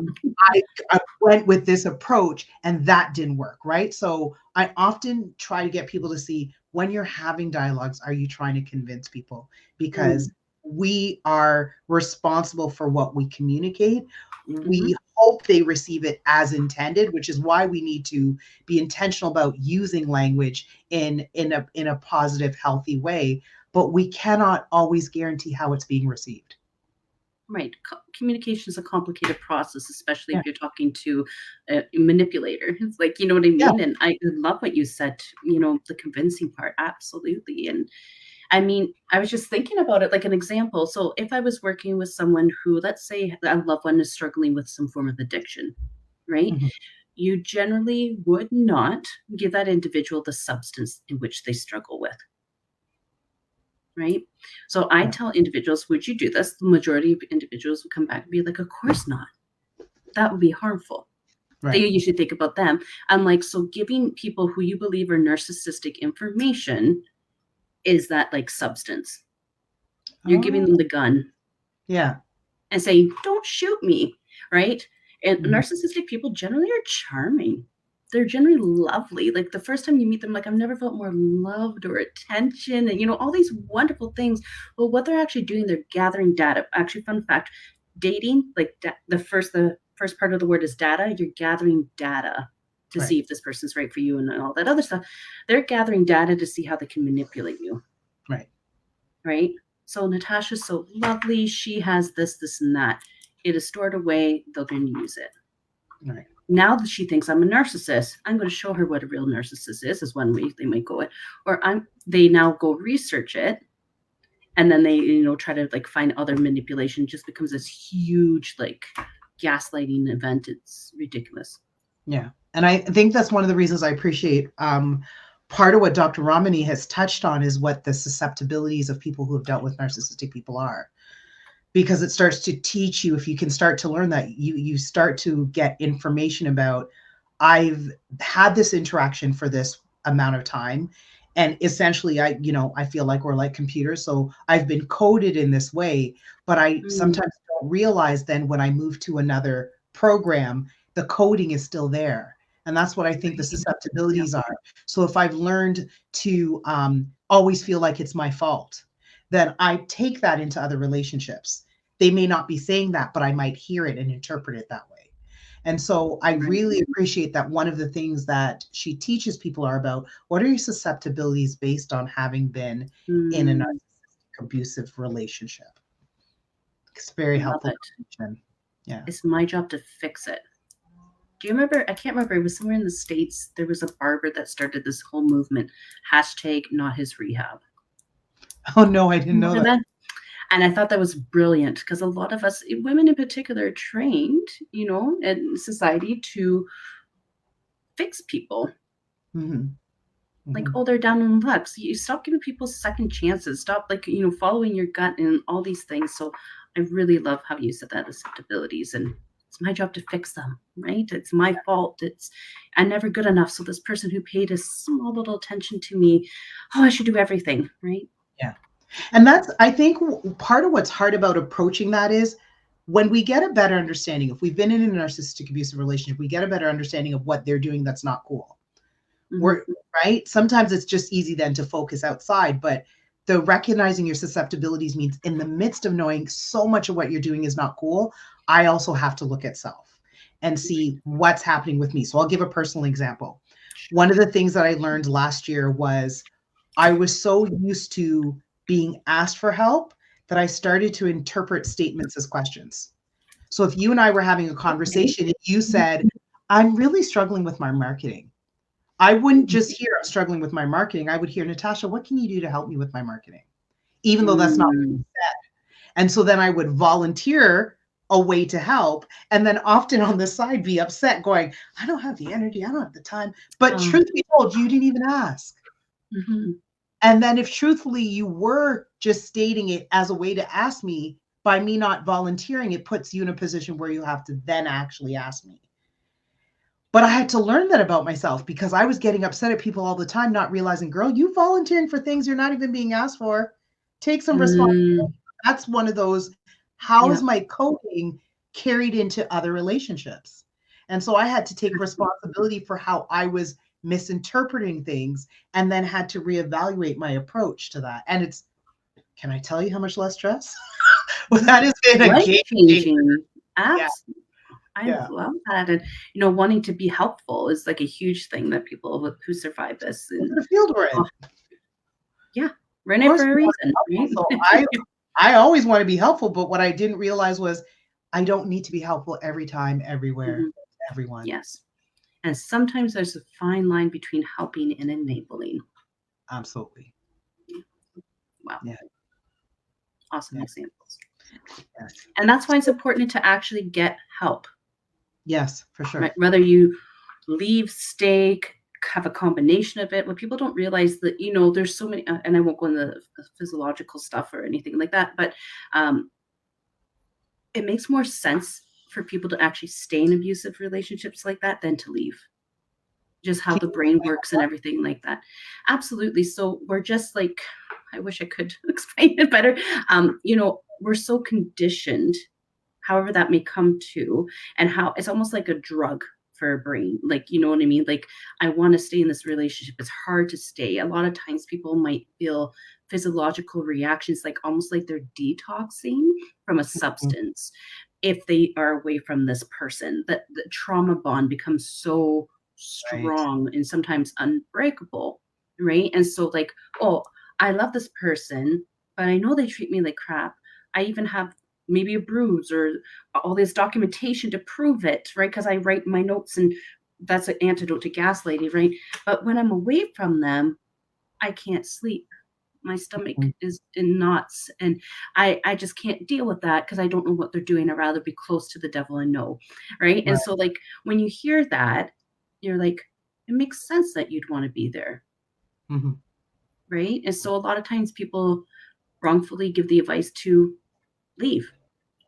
Speaker 1: I went with this approach and that didn't work, right? So I often try to get people to see, when you're having dialogues, are you trying to convince people? Because we are responsible for what we communicate. We hope they receive it as intended, which is why we need to be intentional about using language in a positive, healthy way. But we cannot always guarantee how it's being received.
Speaker 2: Right. Communication is a complicated process, especially if you're talking to a manipulator. It's like, you know what I mean?
Speaker 1: Yeah.
Speaker 2: And I love what you said, you know, the convincing part. Absolutely. And I mean, I was just thinking about it like an example. So if I was working with someone who, let's say a loved one is struggling with some form of addiction, right? You generally would not give that individual the substance in which they struggle with. Right. So I tell individuals, would you do this? The majority of individuals would come back and be like, of course not. That would be harmful. They usually think about them. I'm like, so giving people who you believe are narcissistic information, is that like substance? You're giving them the gun.
Speaker 1: Yeah.
Speaker 2: And saying, don't shoot me. Right. And narcissistic people generally are charming. They're generally lovely. Like the first time you meet them, like I've never felt more loved or attention and, you know, all these wonderful things. Well, what they're actually doing, they're gathering data. Actually, fun fact, dating, like the first part of the word is data. You're gathering data to see if this person's right for you and all that other stuff. They're gathering data to see how they can manipulate you.
Speaker 1: Right.
Speaker 2: Right. So Natasha's so lovely. She has this, and that. It is stored away. They're going to use it.
Speaker 1: Right.
Speaker 2: Now that she thinks I'm a narcissist, I'm going to show her what a real narcissist is one way they might go it. Or they now go research it. And then they, you know, try to like find other manipulation. It just becomes this huge, like gaslighting event. It's ridiculous.
Speaker 1: Yeah. And I think that's one of the reasons I appreciate part of what Dr. Ramani has touched on is what the susceptibilities of people who have dealt with narcissistic people are. Because it starts to teach you, if you can start to learn that, you start to get information about, I've had this interaction for this amount of time. And essentially, I feel like we're like computers. So I've been coded in this way, but I sometimes don't realize then when I move to another program, the coding is still there. And that's what I think the susceptibilities are. So if I've learned to always feel like it's my fault, then I take that into other relationships. They may not be saying that, but I might hear it and interpret it that way. And so I really appreciate that one of the things that she teaches people are about, what are your susceptibilities based on having been in a narcissistic abusive relationship? It's very helpful. Yeah.
Speaker 2: It's my job to fix it. Do you remember? I can't remember. It was somewhere in the States. There was a barber that started this whole movement, #NotHisRehab.
Speaker 1: Oh, no, I didn't know that.
Speaker 2: And I thought that was brilliant because a lot of us, women in particular, are trained, you know, in society to fix people. Like, oh, they're down on luck. So you stop giving people second chances. Stop, like, you know, following your gut and all these things. So I really love how you said that, susceptibilities. And it's my job to fix them, right? It's my fault. I'm never good enough. So this person who paid a small little attention to me, oh, I should do everything, right?
Speaker 1: Yeah. And that's, I think, part of what's hard about approaching that is when we get a better understanding, if we've been in a narcissistic abusive relationship, we get a better understanding of what they're doing that's not cool. Right? Sometimes it's just easy then to focus outside, but the recognizing your susceptibilities means in the midst of knowing so much of what you're doing is not cool, I also have to look at self and see what's happening with me. So I'll give a personal example. One of the things that I learned last year was I was so used to being asked for help that I started to interpret statements as questions. So if you and I were having a conversation and you said, I'm really struggling with my marketing, I wouldn't just hear I'm struggling with my marketing. I would hear, Natasha, what can you do to help me with my marketing? Even though that's not what you said. And so then I would volunteer a way to help. And then often on the side be upset going, I don't have the energy. I don't have the time. But truth be told, you didn't even ask. And then if truthfully you were just stating it as a way to ask me, by me not volunteering, it puts you in a position where you have to then actually ask me. But I had to learn that about myself because I was getting upset at people all the time, not realizing, girl, you volunteering for things you're not even being asked for. Take some responsibility. That's one of those, how is my coping carried into other relationships? And so I had to take responsibility for how I was misinterpreting things and then had to reevaluate my approach to that. And it's, can I tell you how much less stress? Well, that has been a game changer.
Speaker 2: Absolutely. I love that. And, wanting to be helpful is like a huge thing that people who survive this.
Speaker 1: In the field we're in.
Speaker 2: Yeah. We're in it for a reason. Right?
Speaker 1: So I always want to be helpful, but what I didn't realize was I don't need to be helpful every time, everywhere, everyone.
Speaker 2: Yes. And sometimes there's a fine line between helping and enabling.
Speaker 1: Absolutely.
Speaker 2: Wow.
Speaker 1: Yeah.
Speaker 2: Awesome examples. Yes. And that's why it's important to actually get help.
Speaker 1: Yes, for sure.
Speaker 2: Right? Whether you leave, stay, have a combination of it. What people don't realize that, there's so many, and I won't go into the physiological stuff or anything like that, but it makes more sense for people to actually stay in abusive relationships like that than to leave. Just how the brain works and everything like that. Absolutely. So we're just like, I wish I could explain it better. We're so conditioned, however that may come to, and how it's almost like a drug for a brain. Like, you know what I mean? Like, I want to stay in this relationship. It's hard to stay. A lot of times people might feel physiological reactions, like almost like they're detoxing from a substance if they are away from this person. That the trauma bond becomes so strong and sometimes unbreakable, right? And so like, oh, I love this person, but I know they treat me like crap. I even have maybe a bruise or all this documentation to prove it, right? Because I write my notes, and that's an antidote to gaslighting, right? But when I'm away from them, I can't sleep. My stomach is in knots, and I just can't deal with that because I don't know what they're doing. I'd rather be close to the devil and know, right? And so like when you hear that, you're like, it makes sense that you'd want to be there. Right? And so a lot of times people wrongfully give the advice to leave.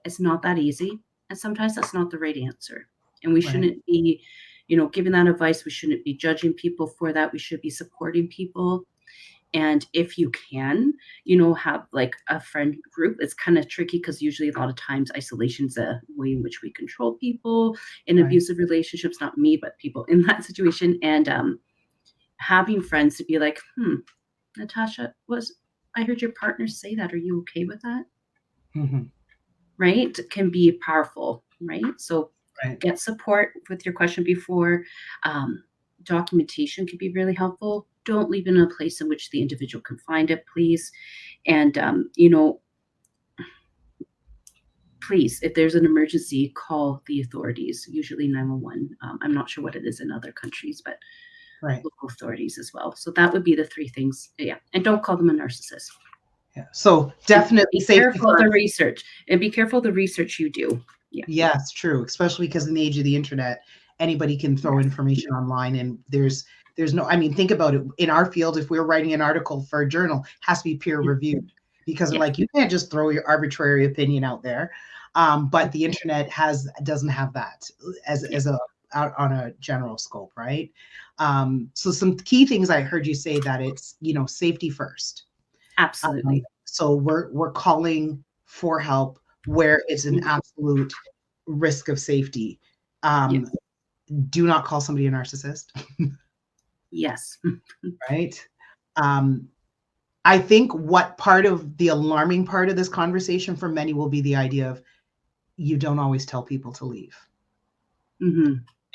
Speaker 2: It's not that easy. And sometimes that's not the right answer. And we shouldn't be, giving that advice. We shouldn't be judging people for that. We should be supporting people. And if you can, have like a friend group, it's kind of tricky because usually a lot of times isolation is a way in which we control people in abusive relationships, not me, but people in that situation. And having friends to be like, Natasha, I heard your partner say that. Are you okay with that? Right? Can be powerful, right? So get support with your question before. Documentation can be really helpful. Don't leave in a place in which the individual can find it, please. And, please, if there's an emergency, call the authorities, usually 911. I'm not sure what it is in other countries, but local authorities as well. So that would be the three things. Yeah. And don't call them a narcissist.
Speaker 1: Yeah. So definitely
Speaker 2: be careful of the research, and be careful of the research you do. Yeah.
Speaker 1: Yes, true. Especially because in the age of the internet, anybody can throw information online, and there's no, I mean, think about it. In our field, if we're writing an article for a journal, it has to be peer reviewed because like, you can't just throw your arbitrary opinion out there. But the internet doesn't have that as out on a general scope, right? So some key things I heard you say, that it's, safety first.
Speaker 2: Absolutely.
Speaker 1: So we're calling for help where it's an absolute risk of safety. Do not call somebody a narcissist.
Speaker 2: Yes.
Speaker 1: Right. I think what part of the alarming part of this conversation for many will be the idea of, you don't always tell people to leave.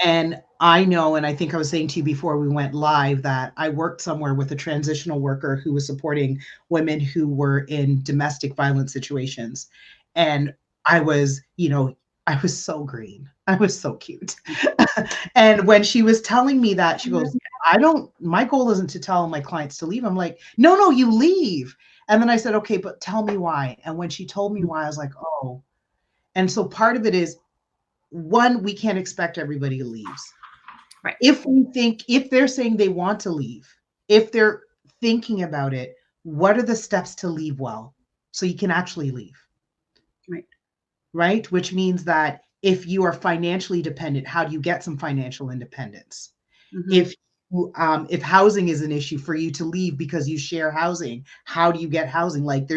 Speaker 1: And I know, and I think I was saying to you before we went live, that I worked somewhere with a transitional worker who was supporting women who were in domestic violence situations. And I was, I was so green. I was so cute. And when she was telling me that, she goes, my goal isn't to tell my clients to leave. I'm like, no, you leave. And then I said, okay, but tell me why. And when she told me why, I was like, oh. And so part of it is, one, we can't expect everybody to leave.
Speaker 2: Right.
Speaker 1: If they're saying they want to leave, if they're thinking about it, what are the steps to leave well? So you can actually leave.
Speaker 2: Right.
Speaker 1: Right? Which means that if you are financially dependent, how do you get some financial independence? If housing is an issue for you to leave because you share housing, how do you get housing? Like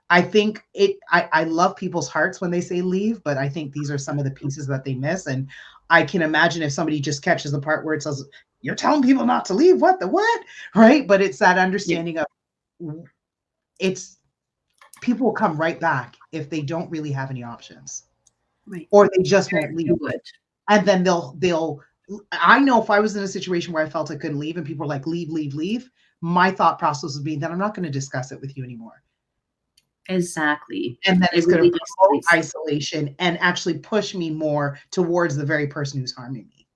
Speaker 1: I love people's hearts when they say leave, but I think these are some of the pieces that they miss. And I can imagine if somebody just catches the part where it says, you're telling people not to leave, what? Right? But it's that understanding of people will come right back if they don't really have any options.
Speaker 2: Right.
Speaker 1: Or they just won't leave. And then I know if I was in a situation where I felt I couldn't leave and people were like, leave, my thought process would be, then I'm not going to discuss it with you anymore.
Speaker 2: Exactly.
Speaker 1: And then it's going to promote isolation and actually push me more towards the very person who's harming me.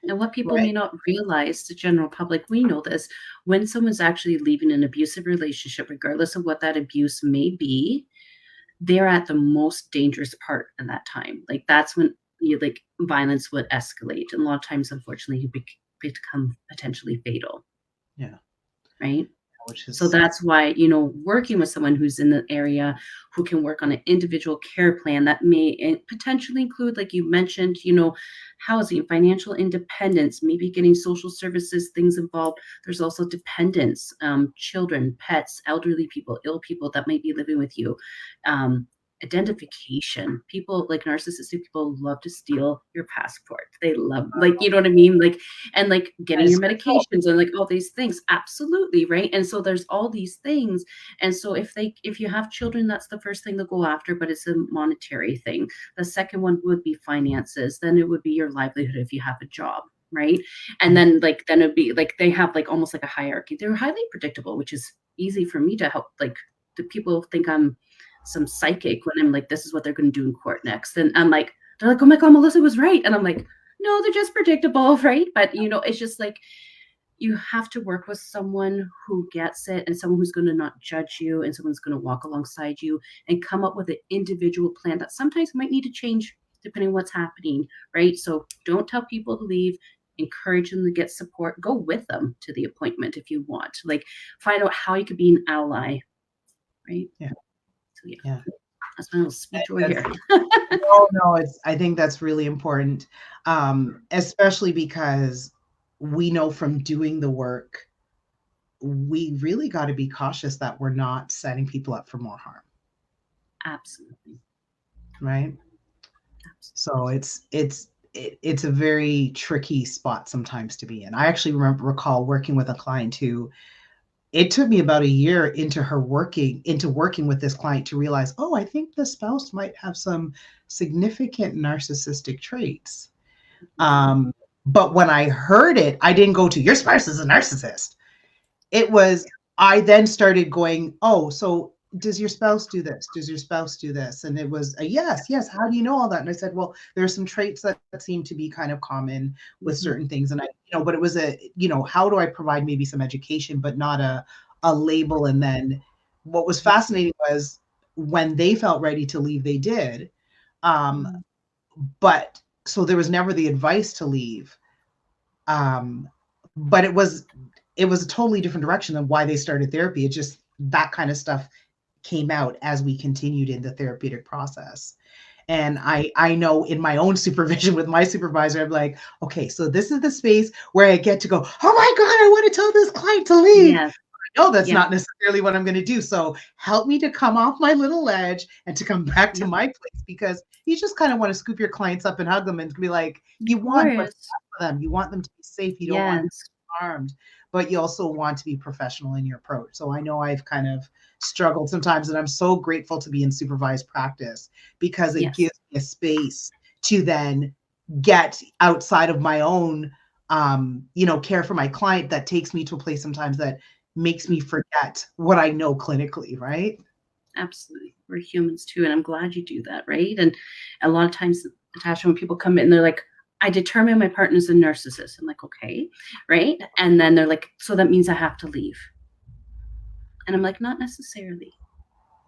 Speaker 2: And what people may not realize, the general public, we know this, when someone's actually leaving an abusive relationship, regardless of what that abuse may be, they're at the most dangerous part in that time. Like that's when violence would escalate. And a lot of times, unfortunately, you become potentially fatal.
Speaker 1: Yeah.
Speaker 2: Right. So that's why, working with someone who's in the area who can work on an individual care plan that may potentially include, like you mentioned, housing, financial independence, maybe getting social services, things involved. There's also dependents, children, pets, elderly people, ill people that might be living with you. Identification. People, like narcissistic people, love to steal your passport. They love, you know what I mean? And getting your medications and all these things. Absolutely. Right. And so there's all these things. And so if you have children, that's the first thing to go after, but it's a monetary thing. The second one would be finances. Then it would be your livelihood if you have a job. Right. And then then it'd be they have almost like a hierarchy. They're highly predictable, which is easy for me to help. The people think I'm some psychic when I'm like, this is what they're going to do in court next. And I'm like, they're like, oh my God, Melissa was right. And I'm like, no, they're just predictable. Right. But it's just you have to work with someone who gets it and someone who's going to not judge you and someone's going to walk alongside you and come up with an individual plan that sometimes might need to change depending on what's happening. Right. So don't tell people to leave. Encourage them to get support. Go with them to the appointment if you want. Find out how you could be an ally. Right.
Speaker 1: Yeah.
Speaker 2: Yeah. That's my little speech over here.
Speaker 1: No, I think that's really important, especially because we know from doing the work, we really got to be cautious that we're not setting people up for more harm.
Speaker 2: Absolutely.
Speaker 1: Right. Absolutely. So it's a very tricky spot sometimes to be in. I actually recall working with a client who, it took me about a year into working with this client to realize, oh, I think the spouse might have some significant narcissistic traits. But when I heard it, I didn't go to, your spouse is a narcissist. It was, I then started going, oh, so does your spouse do this? Does your spouse do this? And it was a yes. How do you know all that? And I said, well, there are some traits that seem to be kind of common with certain things. And but it was how do I provide maybe some education, but not a label. And then what was fascinating was when they felt ready to leave, they did. But so there was never the advice to leave. But it was a totally different direction than why they started therapy. It just, that kind of stuff came out as we continued in the therapeutic process. And I know in my own supervision with my supervisor, I'm like, okay, so this is the space where I get to go, oh my God, I want to tell this client to leave. Yes. I know that's not necessarily what I'm going to do. So help me to come off my little ledge and to come back to my place, because you just kind of want to scoop your clients up and hug them and be like, you want what's best for them. You want them to be safe. You don't want them to be harmed, but you also want to be professional in your approach. So I know I've kind of struggled sometimes, and I'm so grateful to be in supervised practice because it gives me a space to then get outside of my own, care for my client, that takes me to a place sometimes that makes me forget what I know clinically, right?
Speaker 2: Absolutely. We're humans too. And I'm glad you do that, right? And a lot of times, Natasha, when people come in, they're like, I determine my partner's a narcissist. I'm like, okay, right? And then they're like, so that means I have to leave. And I'm like, not necessarily.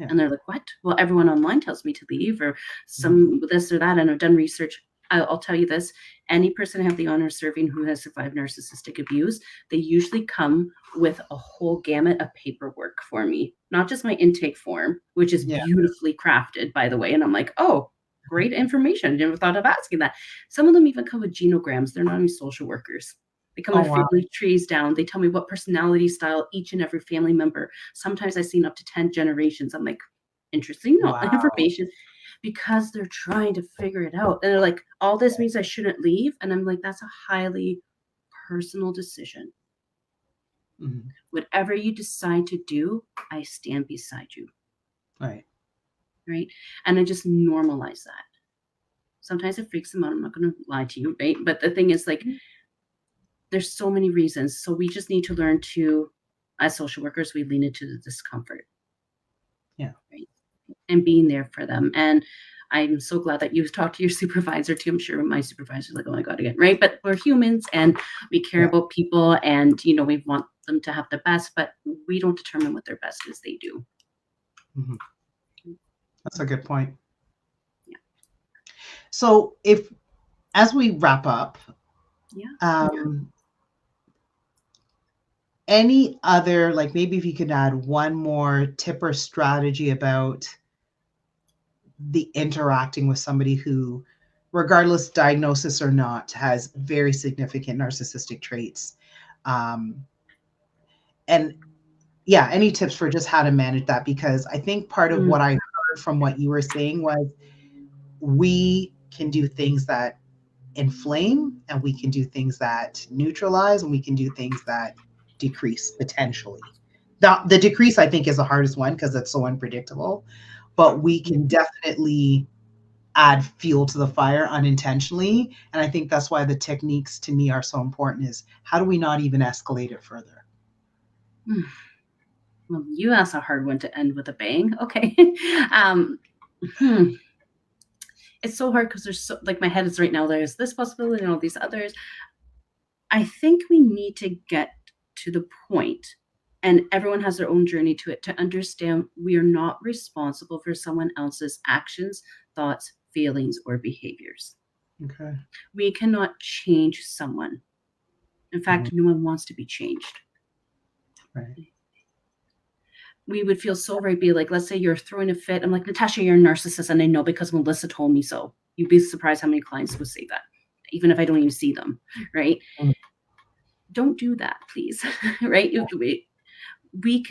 Speaker 1: Yeah.
Speaker 2: And they're like, what? Well, everyone online tells me to leave, or some this or that. And I've done research. I'll tell you this, any person I have the honor of serving who has survived narcissistic abuse, they usually come with a whole gamut of paperwork for me, not just my intake form, which is
Speaker 1: Yeah.
Speaker 2: beautifully crafted, by the way. And I'm like, oh, great information. Never thought of asking that. Some of them even come with genograms. They're not even social workers. They come with family trees down. They tell me what personality style each and every family member. Sometimes I've seen up to 10 generations. I'm like, interesting information, because they're trying to figure it out. And they're like, all this means I shouldn't leave. And I'm like, that's a highly personal decision.
Speaker 1: Mm-hmm.
Speaker 2: Whatever you decide to do, I stand beside you.
Speaker 1: Right.
Speaker 2: Right. And I just normalize that. Sometimes it freaks them out. I'm not going to lie to you. Right. But the thing is, like, there's so many reasons. So we just need to learn to, as social workers, we lean into the discomfort.
Speaker 1: Yeah.
Speaker 2: Right. And being there for them. And I'm so glad that you've talked to your supervisor too. I'm sure my supervisor's like, oh my God, again, right? But we're humans and we care about people, and, you know, we want them to have the best, but we don't determine what their best is. They do.
Speaker 1: Mm-hmm. That's a good point.
Speaker 2: Yeah.
Speaker 1: So as we wrap up, any other, like, maybe if you could add one more tip or strategy about the interacting with somebody who, regardless diagnosis or not, has very significant narcissistic traits. And yeah, any tips for just how to manage that? Because I think part of what I heard from what you were saying was we can do things that inflame, and we can do things that neutralize, and we can do things that decrease potentially. The decrease, I think, is the hardest one because it's so unpredictable, but we can definitely add fuel to the fire unintentionally. And I think that's why the techniques to me are so important, is how do we not even escalate it further?
Speaker 2: Well, you asked a hard one to end with a bang. Okay. It's so hard because there's so, like, my head is right now, there's this possibility and all these others. I think we need to get to the point, and everyone has their own journey to it, to understand we are not responsible for someone else's actions, thoughts, feelings, or behaviors.
Speaker 1: Okay.
Speaker 2: We cannot change someone. In fact, no one wants to be changed.
Speaker 1: Right.
Speaker 2: We would feel so right, be like, let's say you're throwing a fit. I'm like, Natasha, you're a narcissist, and I know because Melissa told me so. You'd be surprised how many clients would say that, even if I don't even see them, right? Don't do that, please, right? We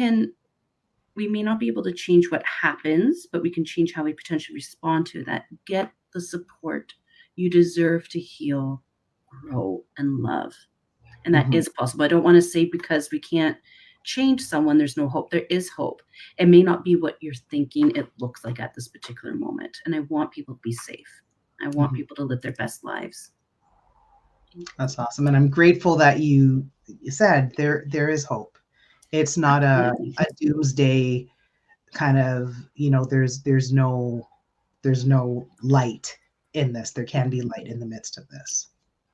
Speaker 2: may not be able to change what happens, but we can change how we potentially respond to that. Get the support. You deserve to heal, grow, and love. And that is possible. I don't want to say because we can't change someone, there's no hope. There is hope. It may not be what you're thinking it looks like at this particular moment. And I want people to be safe. I want people to live their best lives.
Speaker 1: That's awesome. And I'm grateful that you said there is hope. It's not a doomsday kind of, you know, there's no light in this. There can be light in the midst of this.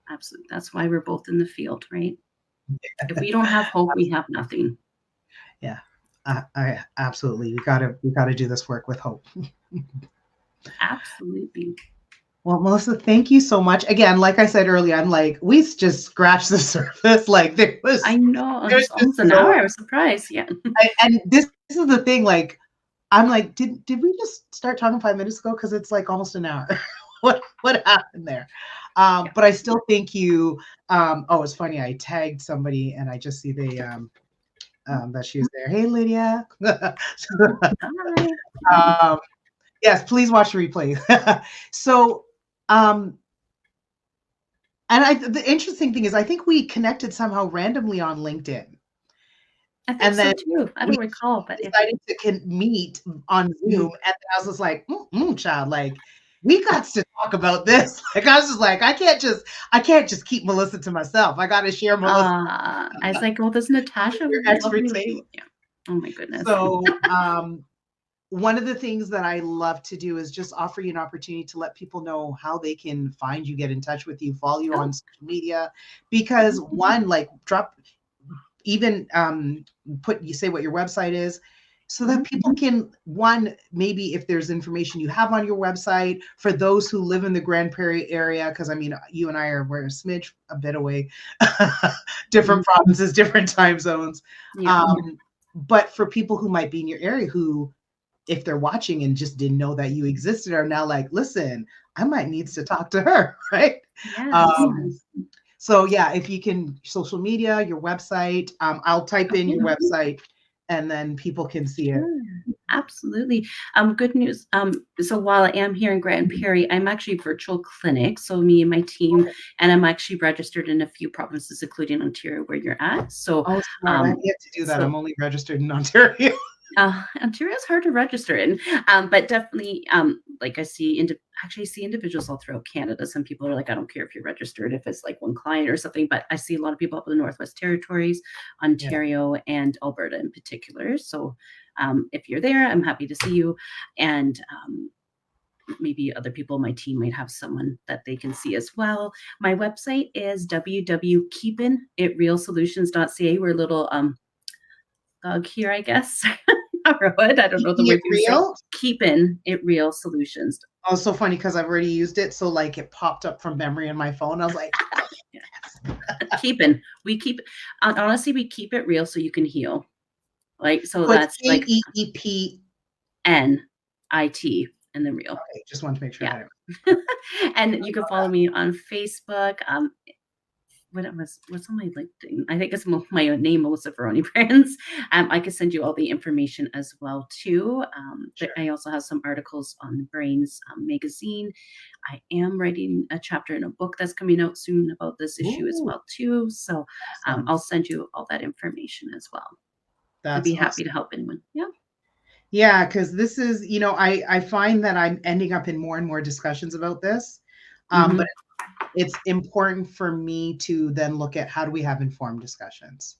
Speaker 2: Absolutely. That's why we're both in the field, right? If we don't have hope, we have nothing.
Speaker 1: Yeah, I absolutely. We gotta do this work with hope.
Speaker 2: Absolutely.
Speaker 1: Well, Melissa, thank you so much. Again, like I said earlier, I'm like, we just scratched the surface. Like, there was.
Speaker 2: I know. It's almost an hour. I was surprised. Yeah.
Speaker 1: And this is the thing. Like, I'm like, did we just start talking 5 minutes ago? Because it's like almost an hour. what happened there? But I still thank you. Oh, it's funny. I tagged somebody, and I just see that she was there. Hey, Lydia. Yes, please watch the replay. So, and the interesting thing is, I think we connected somehow randomly on LinkedIn.
Speaker 2: I think so too. I don't recall, but
Speaker 1: decided to meet on Zoom, and I was just like, child, like, we got to talk about this. Like, I was just like, I can't just keep Melissa to myself. I got to share Melissa.
Speaker 2: I was like, well, this Natasha
Speaker 1: your expertise.
Speaker 2: Yeah. Oh my goodness.
Speaker 1: So, one of the things that I love to do is just offer you an opportunity to let people know how they can find you, get in touch with you, follow you on
Speaker 2: Oh,
Speaker 1: social media, because one, like drop, even put, you say what your website is, so that people can, one, maybe if there's information you have on your website for those who live in the Grand Prairie area, because I mean, you and I are, we're a smidge a bit away, different provinces, different time zones.
Speaker 2: yeah.
Speaker 1: But for people who might be in your area who, if they're watching and just didn't know that you existed, are now like, listen, I might need to talk to her, right?
Speaker 2: Yes.
Speaker 1: So yeah, if you can, social media, your website, I'll type in your website and then people can see it.
Speaker 2: Sure. Absolutely. Good news. So while I am here in Grand Prairie, I'm actually virtual clinic. So me and my team, and I'm actually registered in a few provinces, including Ontario, where you're at. So,
Speaker 1: Oh, smart. I have yet to do that.
Speaker 2: so
Speaker 1: I'm only registered in Ontario.
Speaker 2: Ontario is hard to register in, but definitely, like I see, actually see individuals all throughout Canada. Some people are like, I don't care if you're registered, if it's like one client or something, but I see a lot of people up in the Northwest Territories, Ontario, and Alberta in particular. So if you're there, I'm happy to see you. And maybe other people on my team might have someone that they can see as well. My website is www.keepinitrealsolutions.ca. We're a little dog here, I guess. I don't know the word you say.
Speaker 1: Real?
Speaker 2: Keeping it real solutions.
Speaker 1: Oh, it's so funny because I've already used it. So like it popped up from memory in my phone. I was like,
Speaker 2: Keeping. We keep, honestly, we keep it real so you can heal. Like, so
Speaker 1: oh,
Speaker 2: that's like
Speaker 1: KEEP.
Speaker 2: NIT and then real.
Speaker 1: Okay, just wanted to make sure.
Speaker 2: Yeah. And you can follow me on Facebook. What's on my LinkedIn? I think it's my name, Malissa Veroni-Prince. I can send you all the information as well too. Sure. I also have some articles on Brains magazine. I am writing a chapter in a book that's coming out soon about this issue as well too. So I'll send you all that information as well. I'd be happy to help anyone. Yeah.
Speaker 1: Yeah, because this is, I find that I'm ending up in more and more discussions about this. But it's important for me to then look at how do we have informed discussions.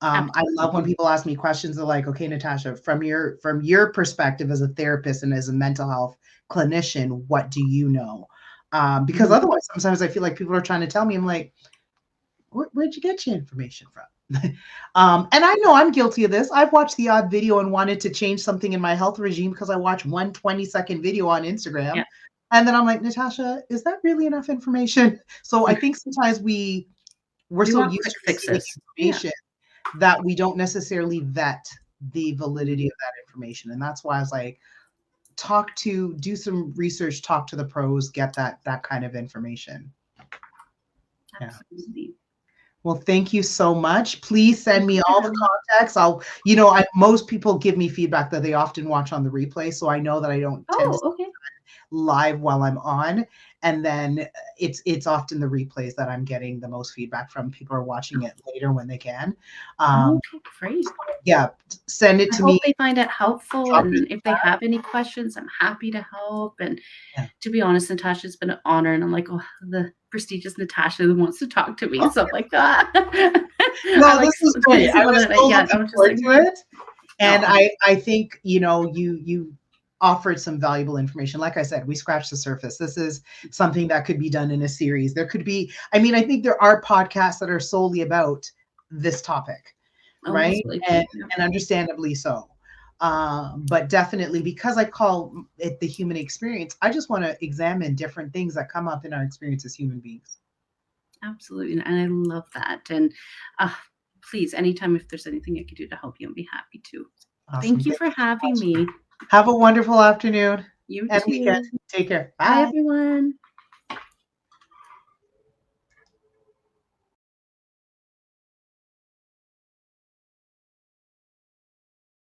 Speaker 1: I love when people ask me questions. They're like, okay, Natasha, from your perspective as a therapist and as a mental health clinician, what do you know? Because otherwise, sometimes I feel like people are trying to tell me, I'm like, where'd you get your information from? And I know I'm guilty of this. I've watched the odd video and wanted to change something in my health regime because I watched one 20-second video on Instagram. Yeah. And then I'm like, Natasha, is that really enough information? So I think sometimes we're so used to receiving information that we don't necessarily vet the validity of that information. And that's why I was like, do some research, talk to the pros, get that kind of information.
Speaker 2: Absolutely.
Speaker 1: Yeah. Well, thank you so much. Please send me all the contacts. Most people give me feedback that they often watch on the replay. So I know that I don't tend to live while I'm on. And then it's often the replays that I'm getting the most feedback from. People are watching it later when they can.
Speaker 2: Okay, great.
Speaker 1: Yeah, send it to me.
Speaker 2: I hope they find it helpful. And if they have any questions, I'm happy to help. And to be honest, Natasha, it's been an honor. And I'm like, oh, the prestigious Natasha who wants to talk to me and stuff like that.
Speaker 1: No, this is great. I was so looking forward to it. And I think, you offered some valuable information. Like I said, we scratched the surface. This is something that could be done in a series. There could be, I think there are podcasts that are solely about this topic, right? And understandably so. But definitely, because I call it the human experience, I just want to examine different things that come up in our experience as human beings.
Speaker 2: Absolutely. And I love that. And please, anytime if there's anything I can do to help you, I'll be happy to. Awesome. Thank you for having me.
Speaker 1: Have a wonderful afternoon.
Speaker 2: You
Speaker 1: and
Speaker 2: too.
Speaker 1: weekend. Take care.
Speaker 2: Bye everyone.